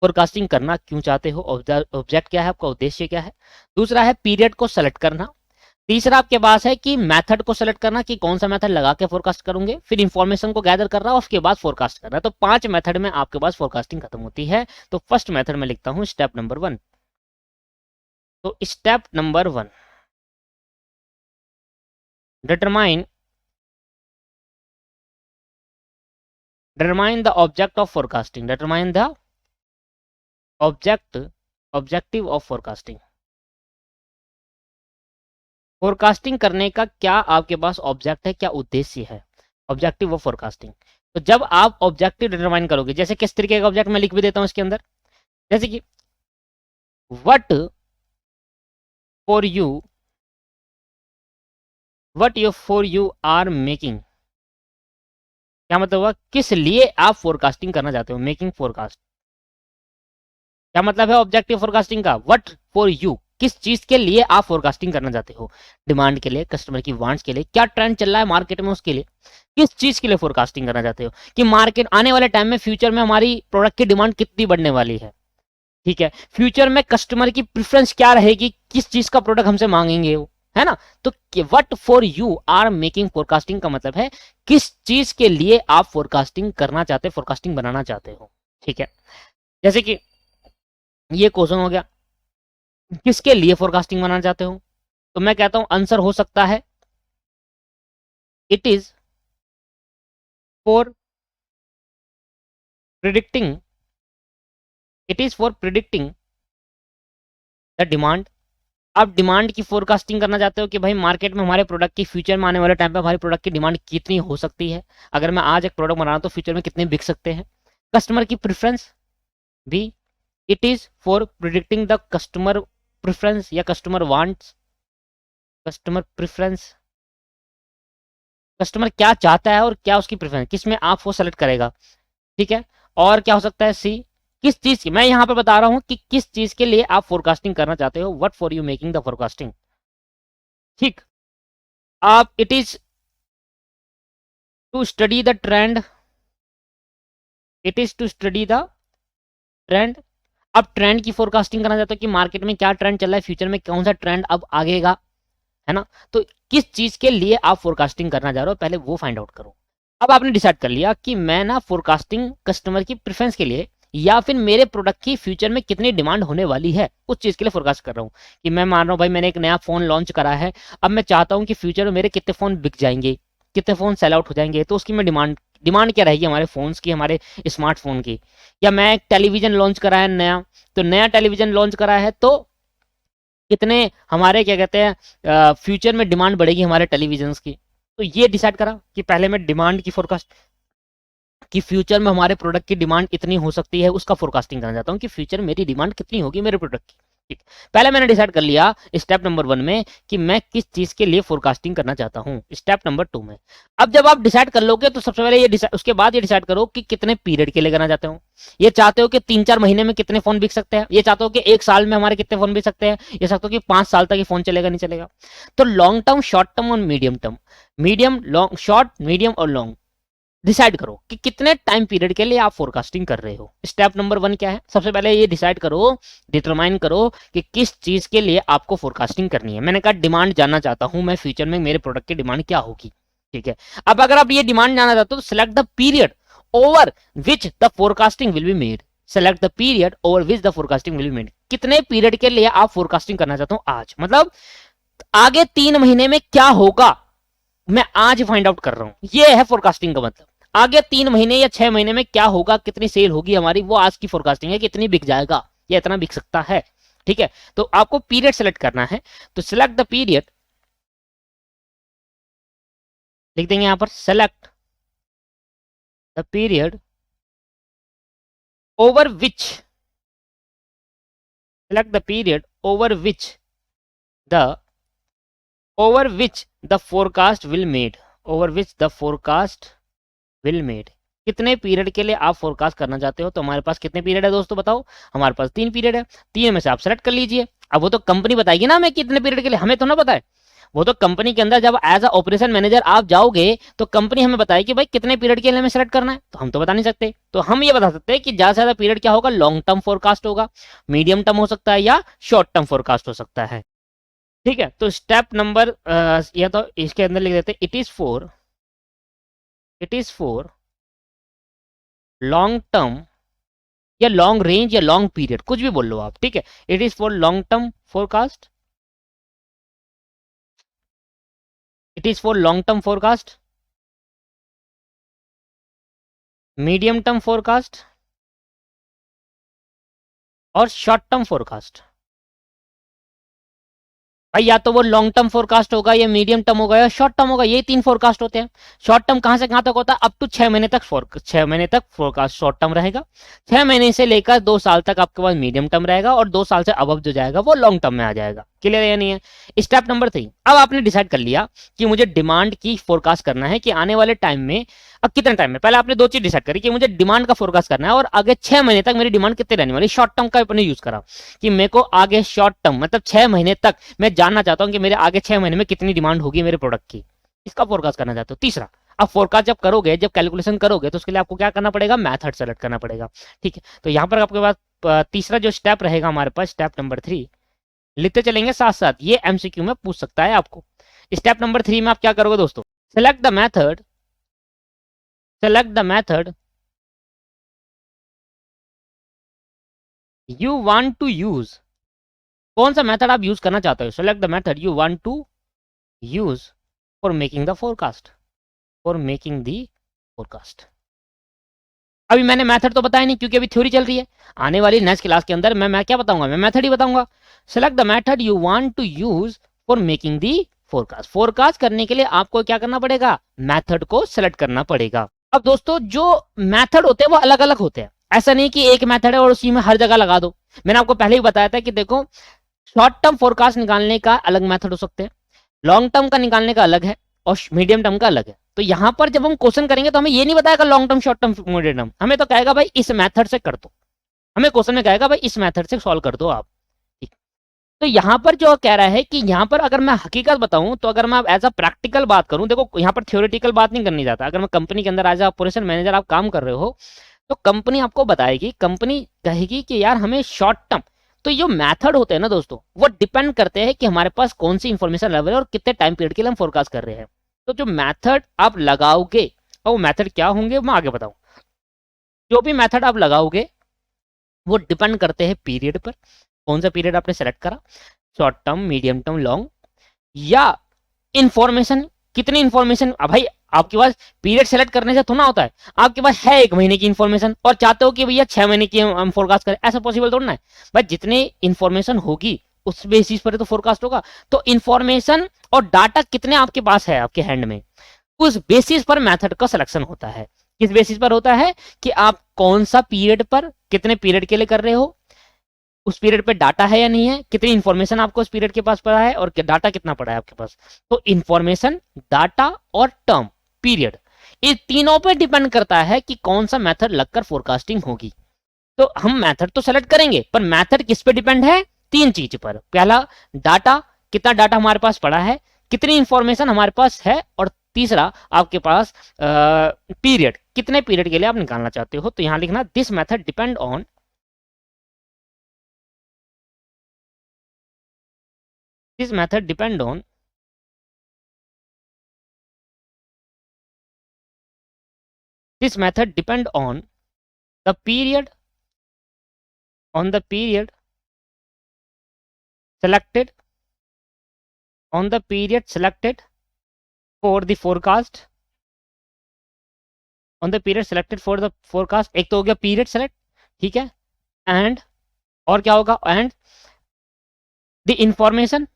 फोरकास्टिंग करना क्यों चाहते हो, ऑब्जेक्ट क्या है आपका, उद्देश्य क्या है। दूसरा है पीरियड को सेलेक्ट करना, तीसरा आपके पास है कि मेथड को सेलेक्ट करना कि कौन सा मेथड लगा के फोरकास्ट करूंगे, फिर इंफॉर्मेशन को गैदर करना और उसके बाद फोरकास्ट करना। तो 5 मेथड में आपके पास फोरकास्टिंग खत्म होती है। तो फर्स्ट मेथड में लिखता हूं स्टेप नंबर 1। तो step number 1, determine the object of forecasting, determine the objective of forecasting. Forecasting करने का क्या आपके पास ऑब्जेक्ट है, क्या उद्देश्य है, ऑब्जेक्टिव ऑफ फोरकास्टिंग। तो जब आप ऑब्जेक्टिव डिटरमाइन करोगे, जैसे किस तरीके का ऑब्जेक्ट मैं लिख भी देता हूं इसके अंदर, जैसे कि what for you are making, क्या मतलब हुआ, किस लिए आप फोरकास्टिंग करना चाहते हो, मेकिंग फोरकास्ट। क्या मतलब है ऑब्जेक्टिव फोरकास्टिंग का, व्हाट फॉर यू, किस चीज के लिए आप फोरकास्टिंग करना चाहते हो, डिमांड के लिए, कस्टमर की वांट्स के लिए, क्या ट्रेंड चल रहा है मार्केट में उसके लिए, किस चीज के लिए फोरकास्टिंग करना चाहते हो, कि मार्केट आने वाले टाइम में फ्यूचर में हमारी प्रोडक्ट की डिमांड कितनी बढ़ने वाली है, ठीक है, फ्यूचर में कस्टमर की प्रेफरेंस क्या रहेगी, किस चीज का प्रोडक्ट हमसे मांगेंगे वो, है ना। तो what for you are making forecasting का मतलब है किस चीज के लिए आप फोरकास्टिंग करना चाहते, फोरकास्टिंग बनाना चाहते हो, ठीक है। जैसे कि ये क्वेश्चन हो गया, किसके लिए फोरकास्टिंग बनाना चाहते हो, तो मैं कहता हूं आंसर हो सकता है it is for predicting, it is for predicting the demand. आप डिमांड की फोरकास्टिंग करना चाहते हो कि भाई मार्केट में हमारे प्रोडक्ट की फ्यूचर में आने वाले टाइम पे हमारे प्रोडक्ट की डिमांड कितनी हो सकती है, अगर मैं आज एक प्रोडक्ट बना रहा हूं तो फ्यूचर में कितने बिक सकते हैं। कस्टमर की प्रेफरेंस भी, it is for predicting the customer preference या customer wants, customer preference, customer क्या चाहता है और क्या उसकी प्रेफरेंस, किसमें आप वो सेलेक्ट करेगा, ठीक है। और क्या हो सकता है, सी, किस चीज की, मैं यहां पर बता रहा हूं कि किस चीज के लिए आप फोरकास्टिंग करना चाहते हो, what for you making the forecasting, ठीक। आप it is to study the trend, it is to study the trend. आप ट्रेंड की फोरकास्टिंग करना चाहते हो कि मार्केट में क्या ट्रेंड चल रहा है, फ्यूचर में कौन सा ट्रेंड अब आगेगा, है ना। तो किस चीज के लिए आप फोरकास्टिंग करना चाह रहे हो पहले वो फाइंड आउट करो। अब आपने डिसाइड कर लिया कि मैं ना फोरकास्टिंग कस्टमर की प्रेफरेंस के लिए या फिर मेरे प्रोडक्ट की फ्यूचर में कितनी डिमांड होने वाली है उस चीज के लिए फोरकास्ट कर रहा हूँ, कि मैं मान रहा हूँ भाई मैंने एक नया फोन लॉन्च करा है, अब मैं चाहता हूँ कि फ्यूचर में मेरे कितने फोन बिक जाएंगे, कितने फोन सेल आउट हो जाएंगे, तो उसकी मैं डिमांड डिमांड क्या रहेगी हमारे फोन्स की, हमारे स्मार्टफोन की। या मैं एक टेलीविजन लॉन्च करा है नया, तो नया टेलीविजन लॉन्च करा है तो कितने हमारे क्या कहते हैं फ्यूचर में डिमांड बढ़ेगी हमारे टेलीविजन की। तो ये डिसाइड करा कि पहले मैं डिमांड की फोरकास्ट, कि फ्यूचर में हमारे प्रोडक्ट की डिमांड इतनी हो सकती है, उसका फोरकास्टिंग करना चाहता हूँ कि फ्यूचर में मेरी डिमांड कितनी होगी मेरे प्रोडक्ट की। ठीक, पहले मैंने डिसाइड कर लिया स्टेप नंबर 1 में कि मैं किस चीज के लिए फोरकास्टिंग करना चाहता हूँ। स्टेप नंबर 2 में अब जब आप डिसाइड कर लोगे तो सबसे पहले ये उसके बाद ये डिसाइड करो कि कितने पीरियड के लिए करना चाहते हो। ये चाहते हो कि 3-4 महीने में कितने फोन बिक सकते हैं, ये चाहते हो कि 1 साल में हमारे कितने फोन बिक सकते हैं, ये चाहते हो कि 5 साल तक ये फोन चलेगा नहीं चलेगा। तो लॉन्ग टर्म, शॉर्ट टर्म और medium term, medium long, short medium और लॉन्ग डिसाइड करो कि कितने टाइम पीरियड के लिए आप फोरकास्टिंग कर रहे हो। स्टेप नंबर 1 क्या है, सबसे पहले ये डिसाइड करो, डिटरमाइन करो कि किस चीज के लिए आपको फोरकास्टिंग करनी है। मैंने कहा डिमांड जानना चाहता हूं मैं, फ्यूचर में मेरे प्रोडक्ट की डिमांड क्या होगी। ठीक है, अब अगर आप ये डिमांड जानना चाहते हो तो select the period over which the forecasting will be made. Select the period over which the forecasting will be made, कितने पीरियड के लिए आप फोरकास्टिंग करना चाहते हो आज, मतलब आगे 3 महीने में क्या होगा मैं आज फाइंड आउट कर रहा हूं। ये है फोरकास्टिंग का मतलब। आगे 3 महीने या 6 महीने में क्या होगा, कितनी सेल होगी हमारी, वो आज की फोरकास्टिंग है, कितनी बिक जाएगा या इतना बिक सकता है। ठीक है, तो आपको पीरियड सेलेक्ट करना है, तो सिलेक्ट द पीरियड, लिख देंगे यहां पर select the period over which, select the period over which the forecast will made, over which the forecast will made, कितने पीरियड के लिए आप फोरकास्ट करना चाहते हो। तो हमारे पास कितने पीरियड है दोस्तों बताओ, हमारे पास 3 पीरियड है, 3 में से आप सेलेक्ट कर लीजिए। अब वो तो कंपनी बताएगी ना हमें कितने पीरियड के लिए, हमें तो ना पता है, वो तो कंपनी के अंदर जब एज अ ऑपरेशन मैनेजर आप जाओगे तो कंपनी हमें बताएगी कि भाई कितने पीरियड के लिए हमें सेलेक्ट करना है, तो हम तो बता नहीं सकते। तो हम ये बता सकते हैं कि ज्यादा से ज्यादा पीरियड क्या होगा, लॉन्ग टर्म फोरकास्ट होगा, मीडियम टर्म हो सकता है या शॉर्ट टर्म फोरकास्ट हो सकता है। ठीक है, तो स्टेप नंबर या तो इसके अंदर लिख देते it is for long term या लॉन्ग रेंज या लॉन्ग पीरियड, कुछ भी बोल लो आप। ठीक है, it is for long term forecast, it is for long term forecast, medium term forecast और शॉर्ट टर्म फोरकास्ट। भाई या तो वो लॉन्ग टर्म फोरकास्ट होगा या मीडियम टर्म होगा या शॉर्ट टर्म होगा, ये 3 फोरकास्ट होते हैं। शॉर्ट टर्म कहां से कहां तक होता है, अप टू 6 महीने तक 6 महीने तक फोरकास्ट शॉर्ट टर्म रहेगा, 6 महीने से लेकर 2 साल तक आपके पास मीडियम टर्म रहेगा और 2 साल से अबव जो जाएगा वो लॉन्ग टर्म में आ जाएगा। क्लियर है या नहीं है। स्टेप नंबर 3, अब आपने डिसाइड कर लिया कि मुझे डिमांड की फोरकास्ट करना है कि आने वाले टाइम में, अब कितने टाइम में, पहले आपने 2 चीज डिसाइड करी कि मुझे डिमांड का फोरकास्ट करना है और आगे 6 महीने तक मेरी डिमांड कितनी रहने वाली। शॉर्ट टर्म का अपने यूज करा कि मेरे को आगे शॉर्ट टर्म मतलब 6 महीने तक मैं जानना चाहता हूं कि मेरे आगे 6 महीने में कितनी डिमांड होगी मेरे प्रोडक्ट की, इसका फोरकास्ट करना चाहते हो। तीसरा, अब फोरकास्ट जब करोगे, जब कैलकुलेशन करोगे तो उसके लिए आपको क्या करना पड़ेगा, मेथड सेलेक्ट करना पड़ेगा। ठीक है, तो यहां पर आपके पास तीसरा जो स्टेप रहेगा हमारे पास, स्टेप नंबर 3 लिखते चलेंगे साथ साथ, ये एमसीक्यू में पूछ सकता है आपको। स्टेप नंबर 3 में आप क्या करोगे दोस्तों, select the method you want to use, कौन सा मेथड आप यूज करना चाहते हो। Select the method you want to use for making the forecast, अभी मैंने मेथड तो बताया नहीं क्योंकि अभी थ्योरी चल रही है। आने वाली नेक्स्ट क्लास के अंदर मैं क्या बताऊंगा, मैं मेथड ही बताऊंगा। Select the method you want to use for making the forecast, forecast करने के लिए आपको क्या करना पड़ेगा, मेथड को सेलेक्ट करना पड़ेगा। अब दोस्तों जो मेथड होते हैं वो अलग अलग होते हैं, ऐसा नहीं कि एक मेथड है और उसी में हर जगह लगा दो। मैंने आपको पहले ही बताया था कि देखो शॉर्ट टर्म फोरकास्ट निकालने का अलग मेथड हो सकते हैं, लॉन्ग टर्म का निकालने का अलग है और मीडियम टर्म का अलग है। तो यहां पर जब हम क्वेश्चन करेंगे तो हमें ये नहीं बताएगा long term, short term, medium term, हमें तो कहेगा भाई इस मेथड से कर दो, हमें क्वेश्चन में कहेगा भाई इस मेथड से सॉल्व कर दो आप। ठीक, तो यहां पर जो कह रहा है कि यहां पर अगर मैं हकीकत बताऊं तो अगर मैं एज अ प्रैक्टिकल बात करूं, देखो यहां पर थ्योरेटिकल बात नहीं करनी चाहता। अगर मैं कंपनी के अंदर एज अ ऑपरेशन मैनेजर आप काम कर रहे हो तो कंपनी आपको बताएगी, कंपनी कहेगी कि यार हमें शॉर्ट टर्म, तो ये मेथड होते हैं ना दोस्तों वो डिपेंड करते हैं कि हमारे पास कौन सी इंफॉर्मेशन लेवल है और कितने टाइम पीरियड के लिए हम फोरकास्ट कर रहे हैं। तो जो मेथड आप लगाओगे और वो मेथड क्या होंगे मैं आगे बताऊं। जो भी मेथड आप लगाओगे वो डिपेंड करते हैं पीरियड पर, कौन सा पीरियड आपने सेलेक्ट करा, short term, medium term, long, या इंफॉर्मेशन, कितनी इंफॉर्मेशन। भाई आपके पास पीरियड सेलेक्ट करने से थोड़ा होता है, आपके पास है 1 महीने की इन्फॉर्मेशन और चाहते हो कि भैया 6 महीने की हम फोरकास्ट करें, ऐसा पॉसिबल थोड़ा है भाई। जितने इन्फॉर्मेशन होगी उस बेसिस पर तो फोरकास्ट होगा। तो इन्फॉर्मेशन और डाटा कितने आपके पास है आपके हैंड में, उस बेसिस पर मेथड का सिलेक्शन होता है। किस बेसिस पर होता है कि आप कौन सा पीरियड पर कितने पीरियड के लिए कर रहे हो, उस पीरियड पे डाटा है या नहीं है, कितनी इंफॉर्मेशन आपको उस पीरियड के पास पड़ा है और डाटा कितना पड़ा है आपके पास। तो इंफॉर्मेशन, डाटा और टर्म पीरियड, ये तीनों पे डिपेंड करता है कि कौन सा मेथड लगकर फोरकास्टिंग होगी। तो हम मेथड तो सेलेक्ट करेंगे, पर मेथड किस पे डिपेंड है, 3 चीज पर। पहला डाटा, कितना डाटा हमारे पास पड़ा है, कितनी इंफॉर्मेशन हमारे पास है, और तीसरा आपके पास पीरियड, कितने पीरियड के लिए आप निकालना चाहते हो। तो यहां लिखना this method depend on, this method depend on this method depend on the period, on the period selected, on the period selected for the forecast, on the period selected for the forecast। एक तो हो गया period select, ठीक है, and और क्या होगा, and the information,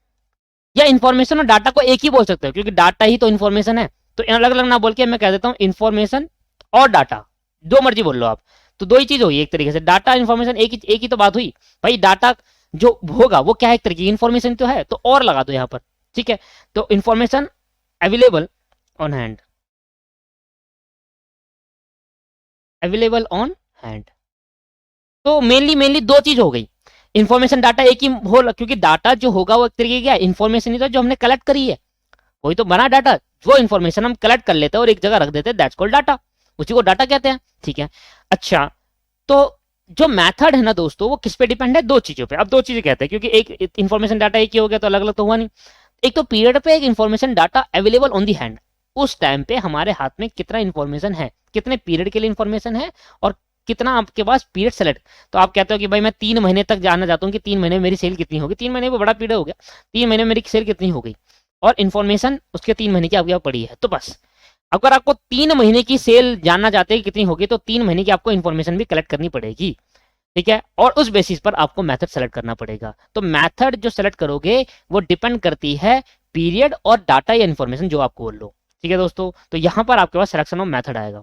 या इंफॉर्मेशन और डाटा को एक ही बोल सकते हो क्योंकि डाटा ही तो इंफॉर्मेशन है। तो अलग अलग ना बोल के मैं कह देता हूं इंफॉर्मेशन और डाटा, जो मर्जी बोल लो आप, तो दो ही चीज हुई एक तरीके से, डाटा इंफॉर्मेशन एक ही तो बात हुई भाई। डाटा जो होगा वो क्या है, एक तरीके की इंफॉर्मेशन तो है, तो और लगा दो यहां पर, ठीक है। तो information available on hand, available on hand. तो मेनली दो चीज हो गई, इंफॉर्मेशन डाटा एक ही हो, क्योंकि डाटा जो होगा वो एक तरीके का इंफॉर्मेशन ही तो जो हमने कलेक्ट करी है, वही तो बना डाटा। वो इंफॉर्मेशन हम कलेक्ट कर लेते हैं और एक जगह रख देते हैं, दैट्स कॉल्ड डाटा, उसी को डाटा कहते हैं, ठीक है। अच्छा, तो जो मेथड है ना दोस्तों, वो किस पे डिपेंड है, दो चीजों पे। अब दो चीजें कहते हैं क्योंकि एक इंफॉर्मेशन डाटा एक ही हो गया तो अलग अलग तो हुआ नहीं। एक तो पीरियड पे एक information data available on the hand, उस टाइम पे हमारे हाथ में कितना इंफॉर्मेशन है, कितने पीरियड के लिए इंफॉर्मेशन है और कितना आपके पास पीरियड सेलेक्ट। तो आप कहते हो कि भाई मैं 3 महीने तक जानना चाहता हूँ कि 3 महीने में मेरी सेल कितनी होगी, 3 महीने में बड़ा पीरियड हो गया, 3 महीने में मेरी सेल कितनी हो गई और इन्फॉर्मेशन उसके 3 महीने की आपके पास पड़ी है। तो बस अगर आपको 3 महीने की सेल जानना चाहते हैं कितनी होगी, तो 3 महीने की आपको इन्फॉर्मेशन भी कलेक्ट करनी पड़ेगी, ठीक है। और उस बेसिस पर आपको मेथड सेलेक्ट करना पड़ेगा। तो मेथड जो सेलेक्ट करोगे वो डिपेंड करती है पीरियड और डाटा या इन्फॉर्मेशन जो आपको बोल लो, ठीक है दोस्तों। तो यहां पर आपके पास सिलेक्शन ऑफ मेथड आएगा।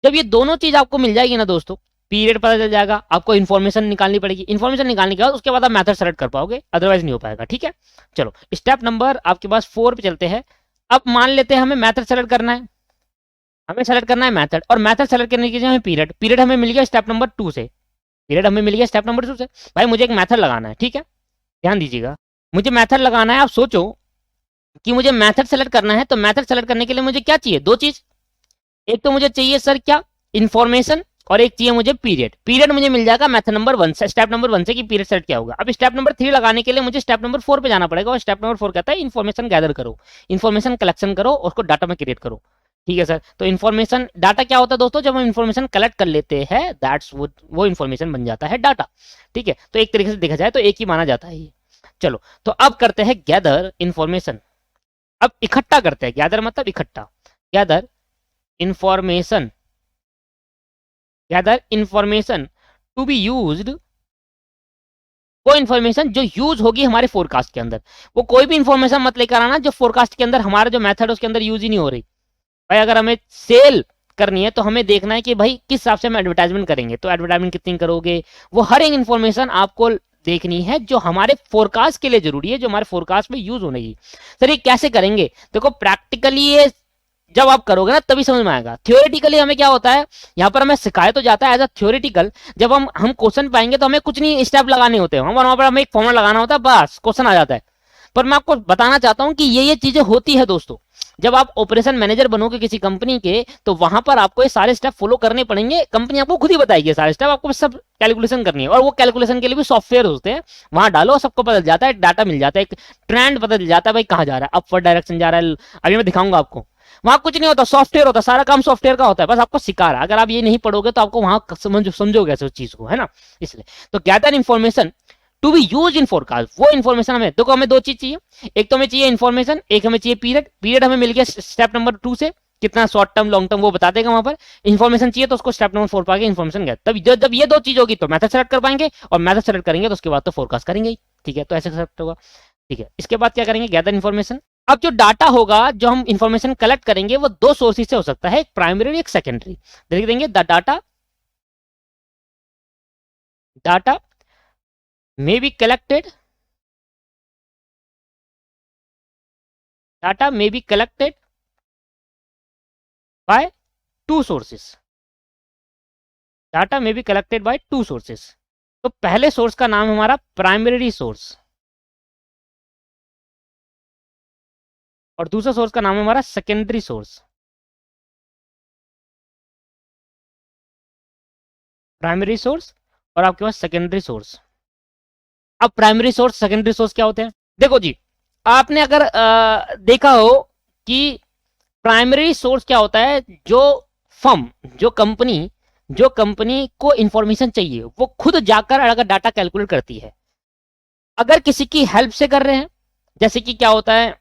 जब ये दोनों चीज आपको मिल जाएगी ना दोस्तों, पीरियड पता चल जाएगा, आपको इन्फॉर्मेशन निकालनी पड़ेगी, इन्फॉर्मेशन निकालने के बाद उसके बाद आप मेथड सेलेक्ट कर पाओगे, अदरवाइज नहीं हो पाएगा, ठीक है। चलो स्टेप नंबर आपके पास 4 पे चलते हैं। अब मान लेते हैं हमें मेथड सेलेक्ट करना है, हमें सेलेक्ट करना है मेथड, और मेथड सेलेक्ट करने के लिए हमें पीरियड, पीरियड हमें मिल गया स्टेप नंबर 2 से, पीरियड हमें मिल गया स्टेप नंबर 2 से। भाई मुझे एक मेथड लगाना है, ठीक है, ध्यान दीजिएगा, मुझे मेथड लगाना है। आप सोचो कि मुझे मेथड सेलेक्ट करना है, तो मेथड सेलेक्ट करने के लिए मुझे क्या चाहिए, दो चीज। एक तो मुझे चाहिए सर क्या, इन्फॉर्मेशन, और एक चाहिए मुझे पीरियड। पीरियड मुझे मिल जाएगा मेथड नंबर 1 से, स्टेप नंबर 1 से कि पीरियड सेट क्या होगा। अब स्टेप नंबर 3 लगाने के लिए मुझे स्टेप नंबर 4 पे जाना पड़ेगा, और स्टेप नंबर 4 कहता है इन्फॉर्मेशन गैदर करो, इन्फॉर्मेशन कलेक्शन करो, उसको डाटा में क्रिएट करो, ठीक है सर। तो इन्फॉर्मेशन डाटा क्या होता है दोस्तों, जब हम इन्फॉर्मेशन कलेक्ट कर लेते हैं दैट्स वो इन्फॉर्मेशन बन जाता है डाटा, ठीक है। तो एक तरीके से देखा जाए तो एक ही माना जाता है ये। चलो तो अब करते हैं गैदर इन्फॉर्मेशन, अब इकट्ठा करते हैं, गैदर मतलब इकट्ठा, gather information, gather information to be used, वो इंफॉर्मेशन जो यूज होगी हमारे फोरकास्ट के अंदर। वो कोई भी इंफॉर्मेशन मत लेकर आना जो फोरकास्ट के अंदर हमारा जो मेथड है उसके अंदर यूज ही नहीं हो रही। भाई अगर हमें सेल करनी है तो हमें देखना है कि भाई किस हिसाब से हम एडवर्टाइजमेंट करेंगे, तो एडवर्टाइजमेंट कितनी करोगे, वो हर एक इंफॉर्मेशन आपको देखनी है जो हमारे फोरकास्ट के लिए जरूरी है, जो हमारे फोरकास्ट में यूज होने की। सर ये कैसे करेंगे, देखो प्रैक्टिकली ये जब आप करोगे ना तभी समझ में आएगा। थ्योरेटिकली हमें क्या होता है, यहाँ पर हमें सिखाया तो जाता है एज अ थ्योरेटिकल, जब हम क्वेश्चन पाएंगे तो हमें कुछ नहीं स्टेप लगाने होते हैं, वहां पर हमें एक फॉर्मूला लगाना होता है, बस क्वेश्चन आ जाता है। पर मैं आपको बताना चाहता हूं कि ये चीजें होती है दोस्तों। जब आप ऑपरेशन मैनेजर बनोगे किसी कंपनी के, तो वहां पर आपको ये सारे स्टेप फॉलो करने पड़ेंगे, कंपनी आपको खुद ही बताएगी सारे स्टेप, आपको सब कैलकुलेशन करनी है। और वो कैलकुलेशन के लिए भी सॉफ्टवेयर होते हैं, वहां डालो सबको पता चल जाता है, डाटा मिल जाता है, एक ट्रेंड पता चल जाता है भाई कहाँ जा रहा है, अपवर्ड डायरेक्शन जा रहा है। अभी मैं दिखाऊंगा आपको, वहां कुछ नहीं होता, सॉफ्टवेयर होता है, सारा काम सॉफ्टवेयर का होता है, बस आपको सिखा रहा है। अगर आप ये नहीं पढ़ोगे तो आपको वहां समझोगे उस चीज को, है ना। इसलिए तो gather information to be use in forecast, वो इन्फॉर्मेशन हमें देखो, हमें दो चीज चाहिए, एक तो हमें चाहिए इन्फॉर्मेशन, एक हमें चाहिए पीरियड। पीरियड हमें मिल गया स्टेप नंबर 2 से, कितना शॉर्ट टर्म लॉन्ग टर्म वो बता देगा वहां पर। इन्फॉर्मेशन चाहिए तो उसको स्टेप नंबर 4 पर आगे इन्फॉर्मेशन गया, तब जब ये दो चीज होगी तो मैथड सेलेक्ट कर पाएंगे, और मैथड सेलेक्ट करेंगे तो उसके बाद तो फोरकास्ट करेंगे ही। ठीक है, तो ऐसे सेलेक्ट होगा। ठीक है, इसके बाद क्या करेंगे, गैदर इन्फॉर्मेशन। अब जो डाटा होगा, जो हम इन्फॉर्मेशन कलेक्ट करेंगे, वो दो सोर्सेज से हो सकता है, एक प्राइमरी एक सेकेंडरी। देख देंगे the data may be collected, data may be collected by two sources, data may be collected by two sources. तो पहले सोर्स का नाम है हमारा प्राइमरी सोर्स, और दूसरा सोर्स का नाम है हमारा सेकेंडरी सोर्स। प्राइमरी सोर्स और आपके पास सेकेंडरी सोर्स। अब प्राइमरी सोर्स सेकेंडरी सोर्स क्या होते हैं, देखो जी, आपने अगर देखा हो कि प्राइमरी सोर्स क्या होता है, जो फर्म, जो कंपनी को इंफॉर्मेशन चाहिए वो खुद जाकर अगर डाटा कैलकुलेट करती है, अगर किसी की हेल्प से कर रहे हैं, जैसे कि क्या होता है,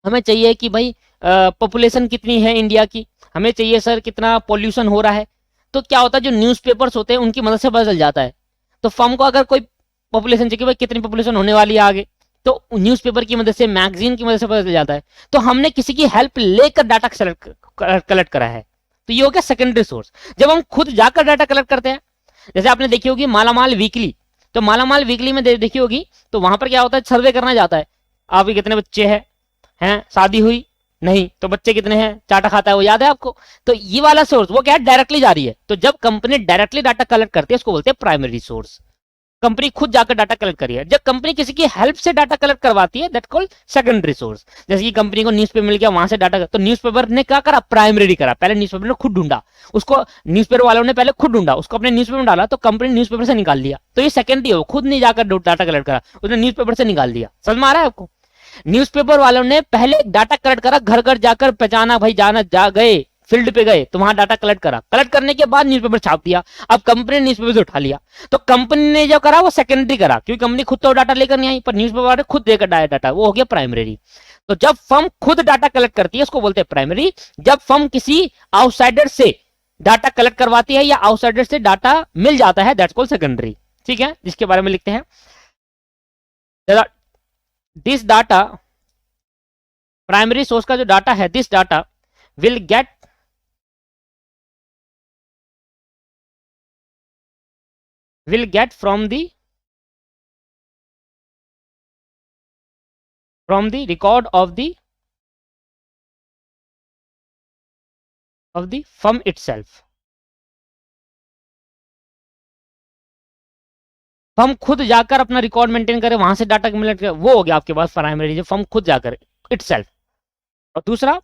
हमें चाहिए कि भाई पॉपुलेशन कितनी है इंडिया की, हमें चाहिए सर कितना पॉल्यूशन हो रहा है, तो क्या होता है जो न्यूज़पेपर्स होते हैं उनकी मदद से पता चल जाता है। तो फर्म को अगर कोई पॉपुलेशन चाहिए, भाई कितनी पॉपुलेशन होने वाली है आगे, तो न्यूज़पेपर की मदद से, मैगजीन की मदद से पता चल जाता है। तो हमने किसी की हेल्प लेकर डाटा कलेक्ट करा है, तो ये हो गया सेकेंडरी सोर्स। जब हम खुद जाकर डाटा कलेक्ट करते हैं, जैसे आपने देखी होगी मालामाल वीकली, तो मालामाल वीकली में देखी होगी, तो वहां पर क्या होता है, सर्वे करना जाता है, आपके कितने बच्चे हैं, शादी हुई नहीं, तो बच्चे कितने हैं, चाटा खाता है, वो याद है आपको। तो ये वाला सोर्स वो क्या है, डायरेक्टली जा रही है। तो जब कंपनी डायरेक्टली डाटा कलेक्ट करती है उसको बोलते हैं प्राइमरी सोर्स, कंपनी खुद जाकर डाटा कलेक्ट करी है। जब कंपनी किसी की हेल्प से डाटा कलेक्ट करवाती है, दैट कॉल्ड सेकेंडरी सोर्स। जैसे कि कंपनी को न्यूज़पेपर मिल गया, वहां से डाटा, तो न्यूज़पेपर ने क्या करा, प्राइमरी करा, पहले न्यूज़पेपर ने खुद ढूंढा उसको, न्यूज़पेपर वालों ने पहले खुद ढूंढा उसको, अपने न्यूज़पेपर में डाला, तो कंपनी न्यूज़पेपर से निकाल लिया, तो ये सेकेंडरी है, वो खुद नहीं जाकर डाटा कलेक्ट करा, उसने न्यूज़पेपर से निकाल दिया। समझ में आ रहा है आपको, न्यूज़पेपर वालों ने पहले डाटा कलेक्ट करा, घर घर जाकर पहचाना, भाई जाना जा गए फील्ड पे गए तो वहां डाटा कलेक्ट करा, कलेक्ट करने के बाद न्यूज़पेपर छाप दिया। अब कंपनी ने न्यूज़पेपर से उठा लिया, तो कंपनी ने जो करा वो सेकेंडरी करा, क्योंकि कंपनी खुद तो डाटा लेकर नहीं आई, पर न्यूज़पेपर वाले खुद देकर डाया डाटा, वो हो गया प्राइमरी। तो जब फर्म खुद डाटा कलेक्ट करती है उसको बोलते हैं प्राइमरी। जब फर्म किसी आउटसाइडर से डाटा कलेक्ट करवाती है या आउटसाइडर से डाटा मिल जाता है, दैट्स कॉल्ड सेकेंडरी। ठीक है, जिसके बारे में लिखते हैं, दिस डाटा, प्राइमरी सोर्स का जो डाटा है, this data will gate from the record of the firm itself। Firm खुद जाकर अपना रिकॉर्ड मेंटेन करे, वहां से डाटा कलेक्ट करे, वो हो गया आपके पास प्राइमरी, जो फर्म खुद जाकर इटसेल्फ। और दूसरा,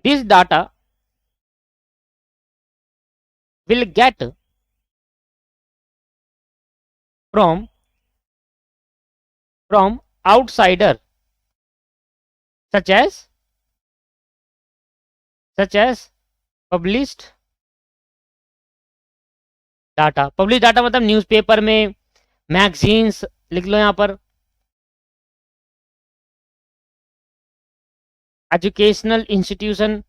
this data will get from outsider such as published data. Publish data मतलब न्यूज़पेपर में, मैगजीन्स, लिख लो यहां पर, एजुकेशनल इंस्टीट्यूशन,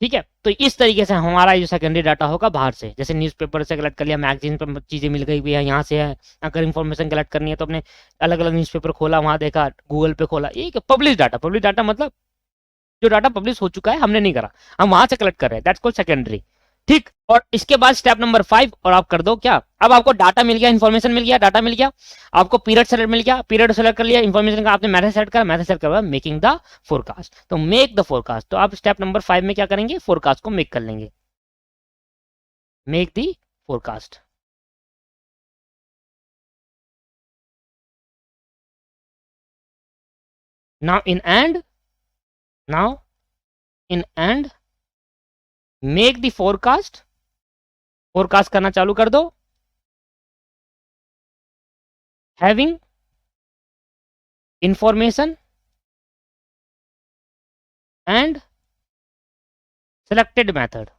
ठीक है। तो इस तरीके से हमारा जो सेकेंडरी डाटा होगा बाहर से, जैसे न्यूज़पेपर से कलेक्ट कर लिया, मैगजीन पर चीजें मिल गई भी है, यहाँ से है, अगर इन्फॉर्मेशन कलेक्ट करनी है तो अपने अलग अलग न्यूज़पेपर खोला, वहां देखा, गूगल पे खोला, ये पब्लिश डाटा। पब्लिश डाटा मतलब जो डाटा पब्लिश हो चुका है, हमने नहीं करा, हम वहां से कलेक्ट कर रहे हैं, दैट्स कॉल्ड सेकेंडरी। ठीक, और इसके बाद स्टेप नंबर 5, और आप कर दो क्या, अब आपको डाटा मिल गया, इन्फॉर्मेशन मिल गया, डाटा मिल गया, आपको पीरियड सेलेक्ट मिल गया, पीरियड सेलेक्ट कर लिया, इन्फॉर्मेशन का आपने मैथड सेलेक्ट करा, मैथड सेलेक्ट करा, मेकिंग द फोरकास्ट। तो मेक द फोरकास्ट, तो आप स्टेप नंबर 5 में क्या करेंगे, फोरकास्ट को मेक कर लेंगे, make the forecast. Now in and, make the forecast, forecast करना चालू कर दो, having information and selected method.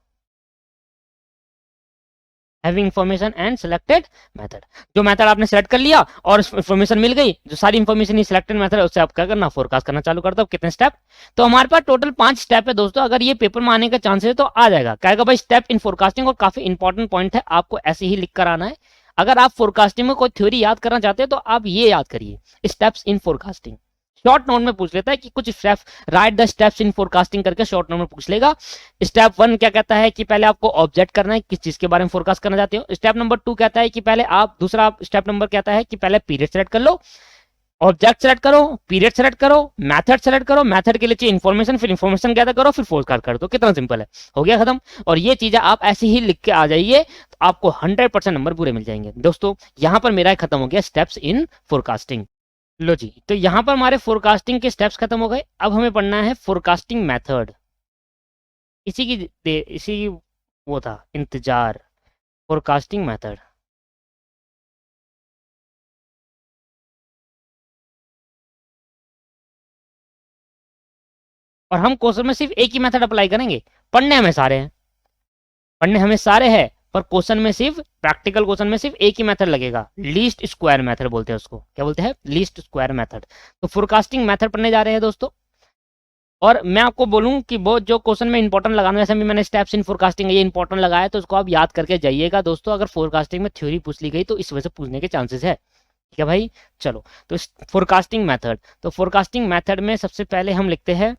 Having information and selected method. जो मेथड आपने सेलेक्ट कर लिया और इंफॉर्मेशन मिल गई, जो सारी इंफॉर्मेशन ही सिलेक्टेड मेथड है, उससे आप क्या करना, फोरकास्ट करना चालू कर दो। कितने स्टेप, तो हमारे पास टोटल 5 स्टेप है दोस्तों। अगर ये पेपर में आने का चांस है तो आ जाएगा, कहेगा भाई स्टेप इन फोरकास्टिंग, और काफी इंपॉर्टेंट पॉइंट है, आपको ऐसे ही लिख कर आना है। अगर आप फोरकास्टिंग में कोई थ्योरी याद करना चाहते हैं तो आप ये याद करिए, steps in forecasting. Short note में पूछ लेता है कि कुछ steps, right the steps in forecasting करके शॉर्ट नोट में पूछ लेगा। स्टेप 1 क्या कहता है कि पहले आपको ऑब्जेक्ट करना है, किस चीज के बारे में फोरकास्ट करना चाहते हो। स्टेप नंबर 2 कहता है कि पहले आप, दूसरा स्टेप नंबर कहता है कि पहले पीरियड सेलेक्ट कर लो, ऑब्जेक्ट सेलेक्ट करो, पीरियड सेलेक्ट करो, मेथड सेलेक्ट करो, मेथड के लिए चाहिए इन्फॉर्मेशन, फिर इन्फॉर्मेशन गैदर करो, फिर फोरकास्ट कर दो। कितना सिंपल है, हो गया खत्म। और ये चीजें आप ऐसे ही लिख के आ जाइए तो आपको 100% नंबर पूरे मिल जाएंगे दोस्तों। यहां पर मेरा खत्म हो गया स्टेप्स इन फोरकास्टिंग। लो जी, तो यहां पर हमारे फोरकास्टिंग के स्टेप्स खत्म हो गए। अब हमें पढ़ना है फोरकास्टिंग मेथड। इसी की वो था इंतजार, फोरकास्टिंग मेथड। और हम क्वेश्चन में सिर्फ एक ही मेथड अप्लाई करेंगे। पढ़ने हमें सारे हैं, पढ़ने हमें सारे हैं, पर क्वेश्चन में सिर्फ, प्रैक्टिकल क्वेश्चन में सिर्फ एक ही मेथड लगेगा, लीस्ट स्क्वायर मेथड बोलते हैं उसको। क्या बोलते हैं, लीस्ट स्क्वायर मेथड। तो फोरकास्टिंग मेथड पढ़ने जा रहे हैं दोस्तों। और मैं आपको बोलूं कि वो जो क्वेश्चन में इंपॉर्टेंट लगाना, जैसे भी मैंने स्टेप्स इन फोरकास्टिंग ये इंपॉर्टेंट लगाया, तो उसको आप याद करके जाइएगा दोस्तों। अगर फोरकास्टिंग में थ्योरी पूछ ली गई तो इस वजह से पूछने के चांसेस है, ठीक है भाई। चलो, तो फोरकास्टिंग मेथड, तो फोरकास्टिंग मेथड में सबसे पहले हम लिखते हैं,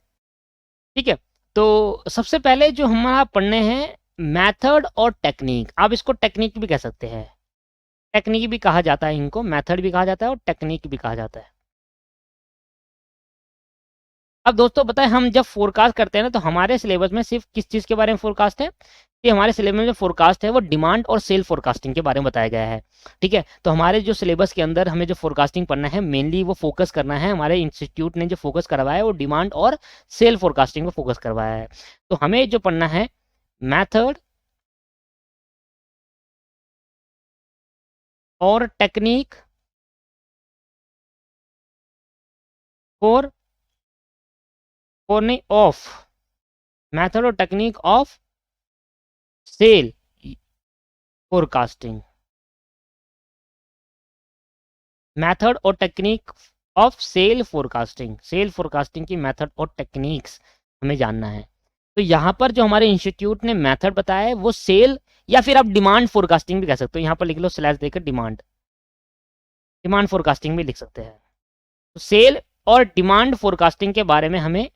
ठीक है। तो सबसे पहले जो हमारा पढ़ने हैं मेथड और टेक्निक, आप इसको टेक्निक भी कह सकते हैं, टेक्निक भी कहा जाता है इनको, मेथड भी कहा जाता है और टेक्निक भी कहा जाता है। अब दोस्तों बताएं, हम जब फोरकास्ट करते हैं ना, तो हमारे सिलेबस में सिर्फ किस चीज़ के बारे में फोरकास्ट है, कि हमारे सिलेबस में जो फोरकास्ट है वो डिमांड और सेल फोरकास्टिंग के बारे में बताया गया है, ठीक है। तो हमारे जो सिलेबस के अंदर हमें जो फोरकास्टिंग पढ़ना है, मेनली वो फोकस करना है, हमारे इंस्टीट्यूट ने जो फोकस करवाया है वो डिमांड और सेल फोरकास्टिंग पर फोकस करवाया है। तो हमें जो पढ़ना है मैथड और टेक्निक फॉर नहीं ऑफ, मेथड और technique of sale forecasting, method और technique of sale forecasting, sale forecasting की मेथड और टेक्निक्स हमें जानना है। तो यहाँ पर जो हमारे इंस्टीट्यूट ने मेथड बताया है वो सेल, या फिर आप डिमांड फोरकास्टिंग भी कह सकते हो, यहाँ पर लिख लो स्लैश देकर डिमांड, डिमांड फोरकास्टिंग भी लिख सकते हैं। तो सेल और डिमांड फोरकास्टिंग के बारे में हमें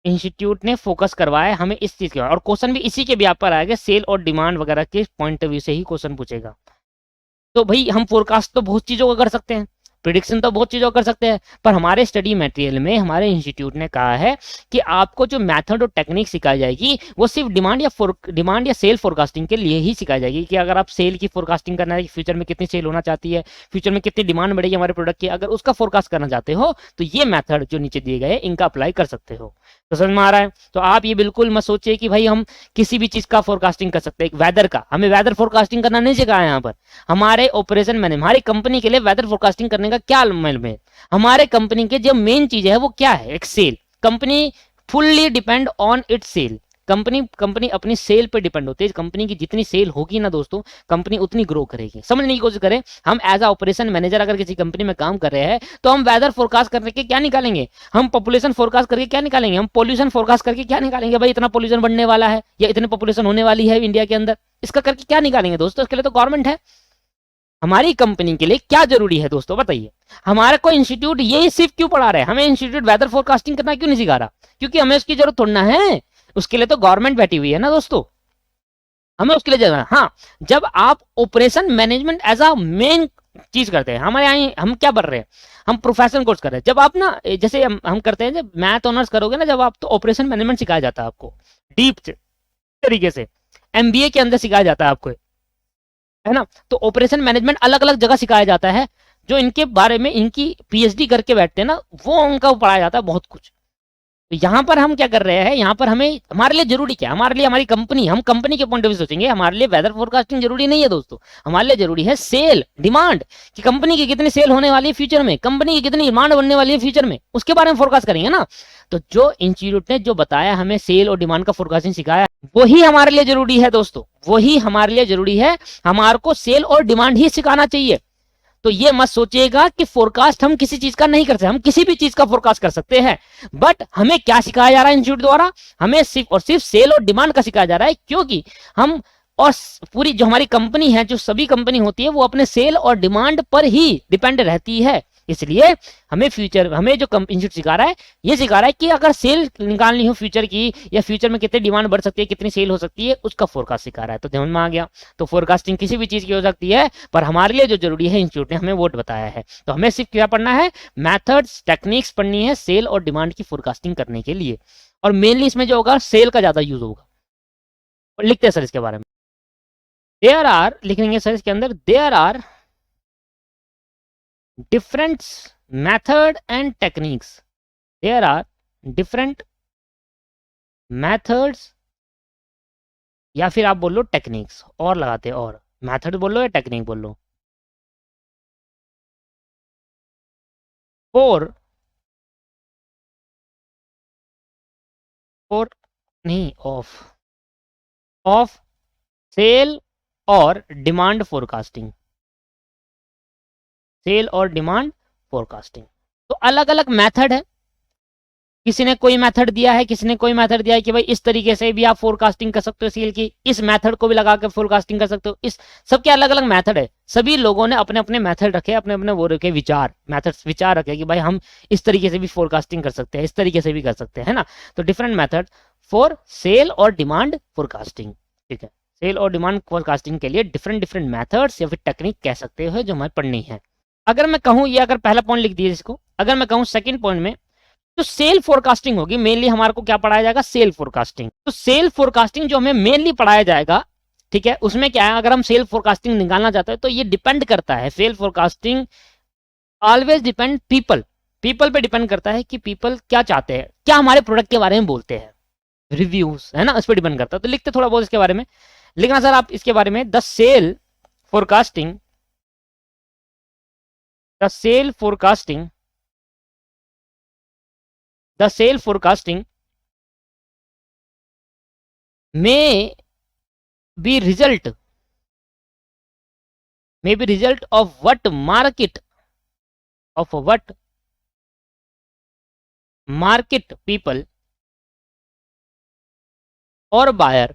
इंस्टीट्यूट ने फोकस करवाया है, हमें इस चीज के, और क्वेश्चन भी इसी के भी आप पर आएगा, सेल और डिमांड वगैरह के पॉइंट ऑफ व्यू से ही क्वेश्चन पूछेगा। तो भाई हम फोरकास्ट तो बहुत चीजों का कर सकते हैं, प्रिडिक्शन तो बहुत चीजों कर सकते हैं, पर हमारे स्टडी मटेरियल में हमारे इंस्टीट्यूट ने कहा है कि आपको जो मेथड और टेक्निक सिखाई जाएगी वो सिर्फ डिमांड या सेल फोरकास्टिंग के लिए ही सिखाई जाएगी। कि अगर आप सेल की फोरकास्टिंग करना है कि फ्यूचर में कितनी सेल होना चाहती है, फ्यूचर में कितनी डिमांड बढ़ेगी हमारे प्रोडक्ट की, अगर उसका फोरकास्ट करना चाहते हो तो ये मेथड जो नीचे दिए गए इनका अप्लाई कर सकते हो। तो समझ में आ रहा है। तो आप ये बिल्कुल मत सोचिए कि भाई हम किसी भी चीज का फोरकास्टिंग कर सकते हैं, वेदर का, हमें वेदर फोरकास्टिंग करना नहीं सिखाया यहाँ पर। हमारे ऑपरेशन मैनेजमेंट, हमारी कंपनी के लिए वेदर फोरकास्टिंग करने का क्या मतलब है, हमारे कंपनी के जो मेन चीज है वो क्या है, एक sale. Company fully depend on its sale, company अपनी सेल पे डिपेंड होती है। कंपनी की जितनी सेल होगी ना दोस्तों, कंपनी उतनी ग्रो करेगी। समझने की कोशिश करें, हम एज अ ऑपरेशन मैनेजर अगर किसी कंपनी में काम कर रहे हैं तो हम वेदर फोरकास्ट करके क्या निकालेंगे, हम पॉपुलेशन फोरकास्ट करके क्या निकालेंगे, हम पॉल्यूशन फोरकास्ट करके क्या निकालेंगे, भाई इतना पॉल्यूशन बढ़ने वाला है या इतनी पॉपुलेशन होने वाली है इंडिया के अंदर, इसका करके क्या निकालेंगे दोस्तों। इसके लिए तो गवर्नमेंट है, हमारी कंपनी के लिए क्या जरूरी है दोस्तों बताइए। हमारा कोई इंस्टीट्यूट ये सिर्फ क्यों पढ़ा रहा है, हमें इंस्टीट्यूट वेदर फोरकास्टिंग करना क्यों नहीं सिखा रहा, क्योंकि हमें उसकी जरूरत थोड़ा है, उसके लिए तो गवर्नमेंट बैठी हुई है ना दोस्तों, हमें उसके लिए जाना। हाँ, जब आप operation management as a main चीज करते हैं, हमारे यहाँ हम क्या पढ़ रहे हैं, हम प्रोफेशनल कोर्स कर रहे हैं। जब आप ना, जैसे हम करते हैं, जब मैथ ऑनर्स करोगे ना जब आप, तो ऑपरेशन मैनेजमेंट सिखाया जाता है आपको डीप तरीके से, एमबीए के अंदर सिखाया जाता है आपको, है ना। तो ऑपरेशन मैनेजमेंट अलग अलग जगह सिखाया जाता है, जो इनके बारे में इनकी पीएचडी करके बैठते हैं ना, वो उनका पढ़ाया जाता है बहुत कुछ। तो यहाँ पर हम क्या कर रहे हैं, यहाँ पर हमें, हमारे लिए जरूरी क्या है, हमारे लिए हमारी कंपनी, हम कंपनी के पॉइंट ऑफ व्यू सोचेंगे। हमारे लिए वेदर फोरकास्टिंग जरूरी नहीं है दोस्तों, हमारे लिए जरूरी है सेल, डिमांड, कि कंपनी की कितनी सेल होने वाली है फ्यूचर में, कंपनी की कितनी डिमांड बनने वाली है फ्यूचर में, उसके बारे में फोरकास्ट करेंगे ना। तो जो इंस्टीट्यूट ने जो बताया हमें सेल और डिमांड का फोरकास्टिंग सिखाया वही हमारे लिए जरूरी है दोस्तों, वही हमारे लिए जरूरी है। हमारे को सेल और डिमांड ही सिखाना चाहिए। तो ये मत सोचिएगा कि फोरकास्ट हम किसी चीज का नहीं कर सकते, हम किसी भी चीज का फोरकास्ट कर सकते हैं। बट हमें क्या सिखाया जा रहा है इंस्टीट्यूट द्वारा? हमें सिर्फ और सिर्फ सेल और डिमांड का सिखाया जा रहा है, क्योंकि हम और पूरी जो हमारी कंपनी है, जो सभी कंपनी होती है, वो अपने सेल और डिमांड पर ही डिपेंड रहती है। इसलिए हमें फ्यूचर, हमें जो इंस्टीट्यूट सिखा रहा है, ये सिखा रहा है कि अगर सेल निकालनी हो फ्यूचर की, या फ्यूचर में कितनी डिमांड बढ़ सकती है, कितनी सेल हो सकती है, उसका फोरकास्ट सिखा रहा है। तो ध्यान में आ गया। तो फोरकास्टिंग किसी भी चीज की हो सकती है, पर हमारे लिए जो जरूरी है इंस्टीट्यूट ने हमें वो बताया है। तो हमें सिर्फ क्या पढ़ना है? मैथड्स, टेक्निक्स पढ़नी है सेल और डिमांड की फोरकास्टिंग करने के लिए। और मेनली इसमें जो होगा, सेल का ज्यादा यूज होगा। लिखते हैं सर इसके बारे में। देयर आर, लिखेंगे सर इसके अंदर, there are different method and techniques. There are different methods, या फिर आप बोल लो टेक्निक्स, और लगाते हैं, और मेथड बोल लो या टेक्निक बोल लो, फॉर फॉर नहीं, ऑफ सेल और डिमांड फोरकास्टिंग, सेल और डिमांड फोरकास्टिंग। तो अलग अलग मेथड है। किसी ने कोई मेथड दिया है, किसी ने कोई मेथड दिया है कि भाई इस तरीके से भी आप फोरकास्टिंग कर सकते हो सेल की, इस मेथड को भी लगा के फोरकास्टिंग कर सकते हो। इस सबके अलग अलग मेथड है। सभी लोगों ने अपने अपने मेथड रखे, अपने अपने वो रखे विचार, मेथड्स, विचार रखे कि भाई हम इस तरीके से भी फोरकास्टिंग कर सकते हैं, इस तरीके से भी कर सकते हैं, है ना। तो डिफरेंट मेथड फॉर सेल और डिमांड फोरकास्टिंग, ठीक है। सेल और डिमांड फोरकास्टिंग के लिए डिफरेंट डिफरेंट मेथड्स या फिर टेक्निक कह सकते हो जो हमें पढ़नी है। अगर मैं कहूँ, ये अगर पहला पॉइंट लिख दिए इसको, अगर मैं कहूँ सेकंड पॉइंट में, तो सेल फोरकास्टिंग होगी। मेनली हमारे को क्या पढ़ाया जाएगा? Sale forecasting. तो सेल फोरकास्टिंग जो हमें मेनली पढ़ाया जाएगा, ठीक है, उसमें क्या है, अगर हम सेल फोरकास्टिंग निकालना चाहते हैं तो ये डिपेंड करता है, sale forecasting always depend people, people पे डिपेंड करता है कि पीपल क्या चाहते हैं, क्या हमारे प्रोडक्ट के बारे में बोलते हैं, रिव्यूज, है ना, उस पर डिपेंड करता है। तो लिखते थोड़ा बहुत इसके बारे में, लिखना सर आप इसके बारे में, the sale forecasting, the sale forecasting, the sale forecasting may be result of what market people or buyer,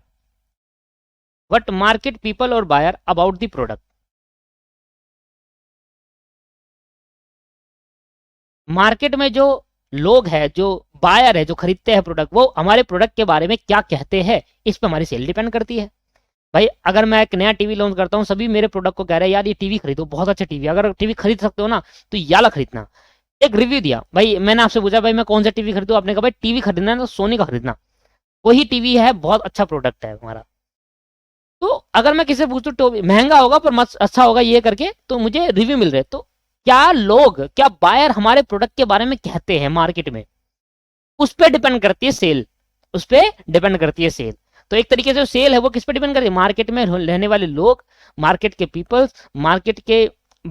what market people or buyer about the product. Market में जो लोग हैं, जो बायर है, जो खरीदते हैं प्रोडक्ट, वो हमारे प्रोडक्ट के बारे में क्या कहते हैं, इस पर हमारी सेल डिपेंड करती है। भाई अगर मैं एक नया टीवी लॉन्च करता हूँ, सभी मेरे प्रोडक्ट को कह रहे हैं यार ये टीवी खरीदो, बहुत अच्छा टीवी, अगर टीवी खरीद सकते हो ना तो ये वाला खरीदना। एक रिव्यू दिया, भाई मैंने आपसे पूछा भाई मैं कौन सा टीवी खरीदूं, आपने कहा भाई टीवी खरीदना है तो सोनी का खरीदना, वही टीवी है, बहुत अच्छा प्रोडक्ट है हमारा। तो अगर मैं किसी पूछूं तो महंगा होगा पर अच्छा होगा ये करके, तो मुझे रिव्यू मिल रहे। तो क्या लोग, क्या बायर हमारे प्रोडक्ट के बारे में कहते हैं मार्केट में, उस पर डिपेंड करती है सेल, उस पर डिपेंड करती है सेल। तो एक तरीके से सेल है वो किस पे डिपेंड करती है? मार्केट में रहने वाले लोग, मार्केट के पीपल्स, मार्केट के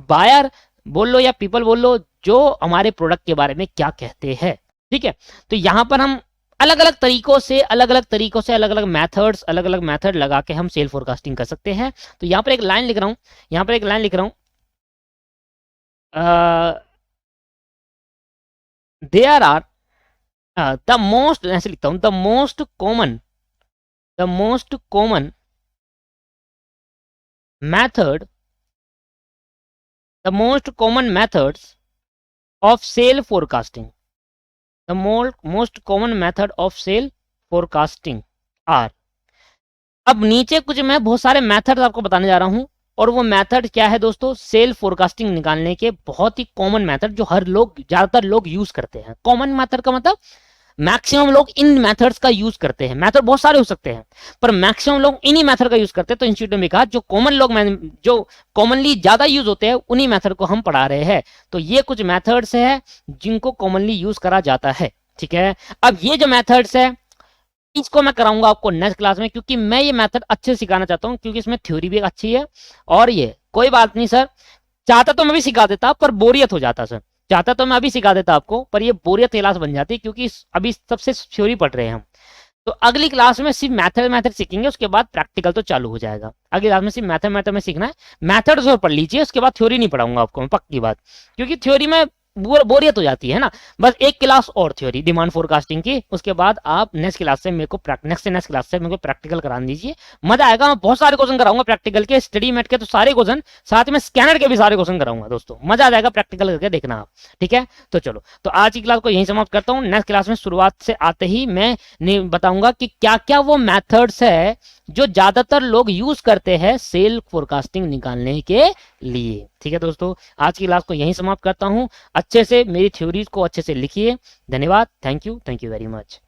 बायर बोल लो या पीपल बोल लो, जो हमारे प्रोडक्ट के बारे में क्या कहते हैं, ठीक है। तो यहां पर हम अलग अलग तरीकों से, अलग अलग मेथड लगा के हम सेल फोरकास्टिंग कर सकते हैं। तो यहां पर एक लाइन लिख रहा हूं, यहां पर एक लाइन लिख रहा हूं, देयर आर द मोस्ट, ऐसे लिखता हूं, the most common method, the most common methods of sale forecasting, the most common method of sale forecasting are, अब नीचे कुछ मैं बहुत सारे मेथड्स आपको बताने जा रहा हूं, और वो मेथड क्या है दोस्तों? सेल फोरकास्टिंग निकालने के बहुत ही कॉमन मेथड, जो हर लोग, ज्यादातर लोग यूज करते हैं। कॉमन मेथड का मतलब मैक्सिमम लोग इन मेथड्स का यूज करते हैं। मेथड बहुत सारे हो सकते हैं पर मैक्सिमम लोग इन्हीं मेथड का यूज करते हैं। तो इंस्टीट्यूट ने कहा जो कॉमन लोग, जो कॉमनली ज्यादा यूज होते हैं, उन्हीं मेथड को हम पढ़ा रहे हैं। तो ये कुछ मेथड्स है जिनको कॉमनली यूज करा जाता है, ठीक है। अब ये जो मेथड्स है इसको मैं कराऊंगा आपको नेक्स्ट क्लास में, क्योंकि मैं ये मेथड अच्छे से सिखाना चाहता हूँ, क्योंकि इसमें थ्योरी भी अच्छी है। और ये कोई बात नहीं सर, चाहता तो मैं भी सिखा देता पर बोरियत हो जाता सर, चाहता तो मैं अभी सिखा देता आपको, पर ये बोरियत क्लास बन जाती, क्योंकि अभी सबसे थ्योरी पढ़ रहे हैं हम। तो अगली क्लास में सिर्फ मैथड सीखेंगे, उसके बाद प्रैक्टिकल तो चालू हो जाएगा। अगली क्लास में सिर्फ मैथड में सीखना है, मैथड्स और पढ़ लीजिए, उसके बाद थ्योरी नहीं पढ़ाऊंगा आपको मैं, पक्की बात, क्योंकि थ्योरी में बोरियत हो जाती है ना। बस एक क्लास और थ्योरी डिमांड फोरकास्टिंग की, उसके बाद आप नेक्स्ट क्लास से मेरे को नेक्स्ट क्लास से मेरे को प्रैक्टिकल करा दीजिए, मजा आएगा। मैं बहुत सारे क्वेश्चन कराऊंगा प्रैक्टिकल के, स्टडी मेट के तो सारे क्वेश्चन, साथ में स्कैनर के भी सारे क्वेश्चन कराऊंगा दोस्तों, मजा आ जाएगा प्रैक्टिकल करके, देखना आप। ठीक है, तो चलो, तो आज की क्लास को यहीं समाप्त करता हूँ। नेक्स्ट क्लास में शुरुआत से आते ही मैं बताऊंगा कि क्या क्या वो मैथड्स है जो ज्यादातर लोग यूज करते हैं सेल फोरकास्टिंग निकालने के लिए। ठीक है दोस्तों, आज की क्लास को यहीं समाप्त करता हूं। अच्छे से मेरी थ्योरीज को अच्छे से लिखिए। धन्यवाद, थैंक यू वेरी मच।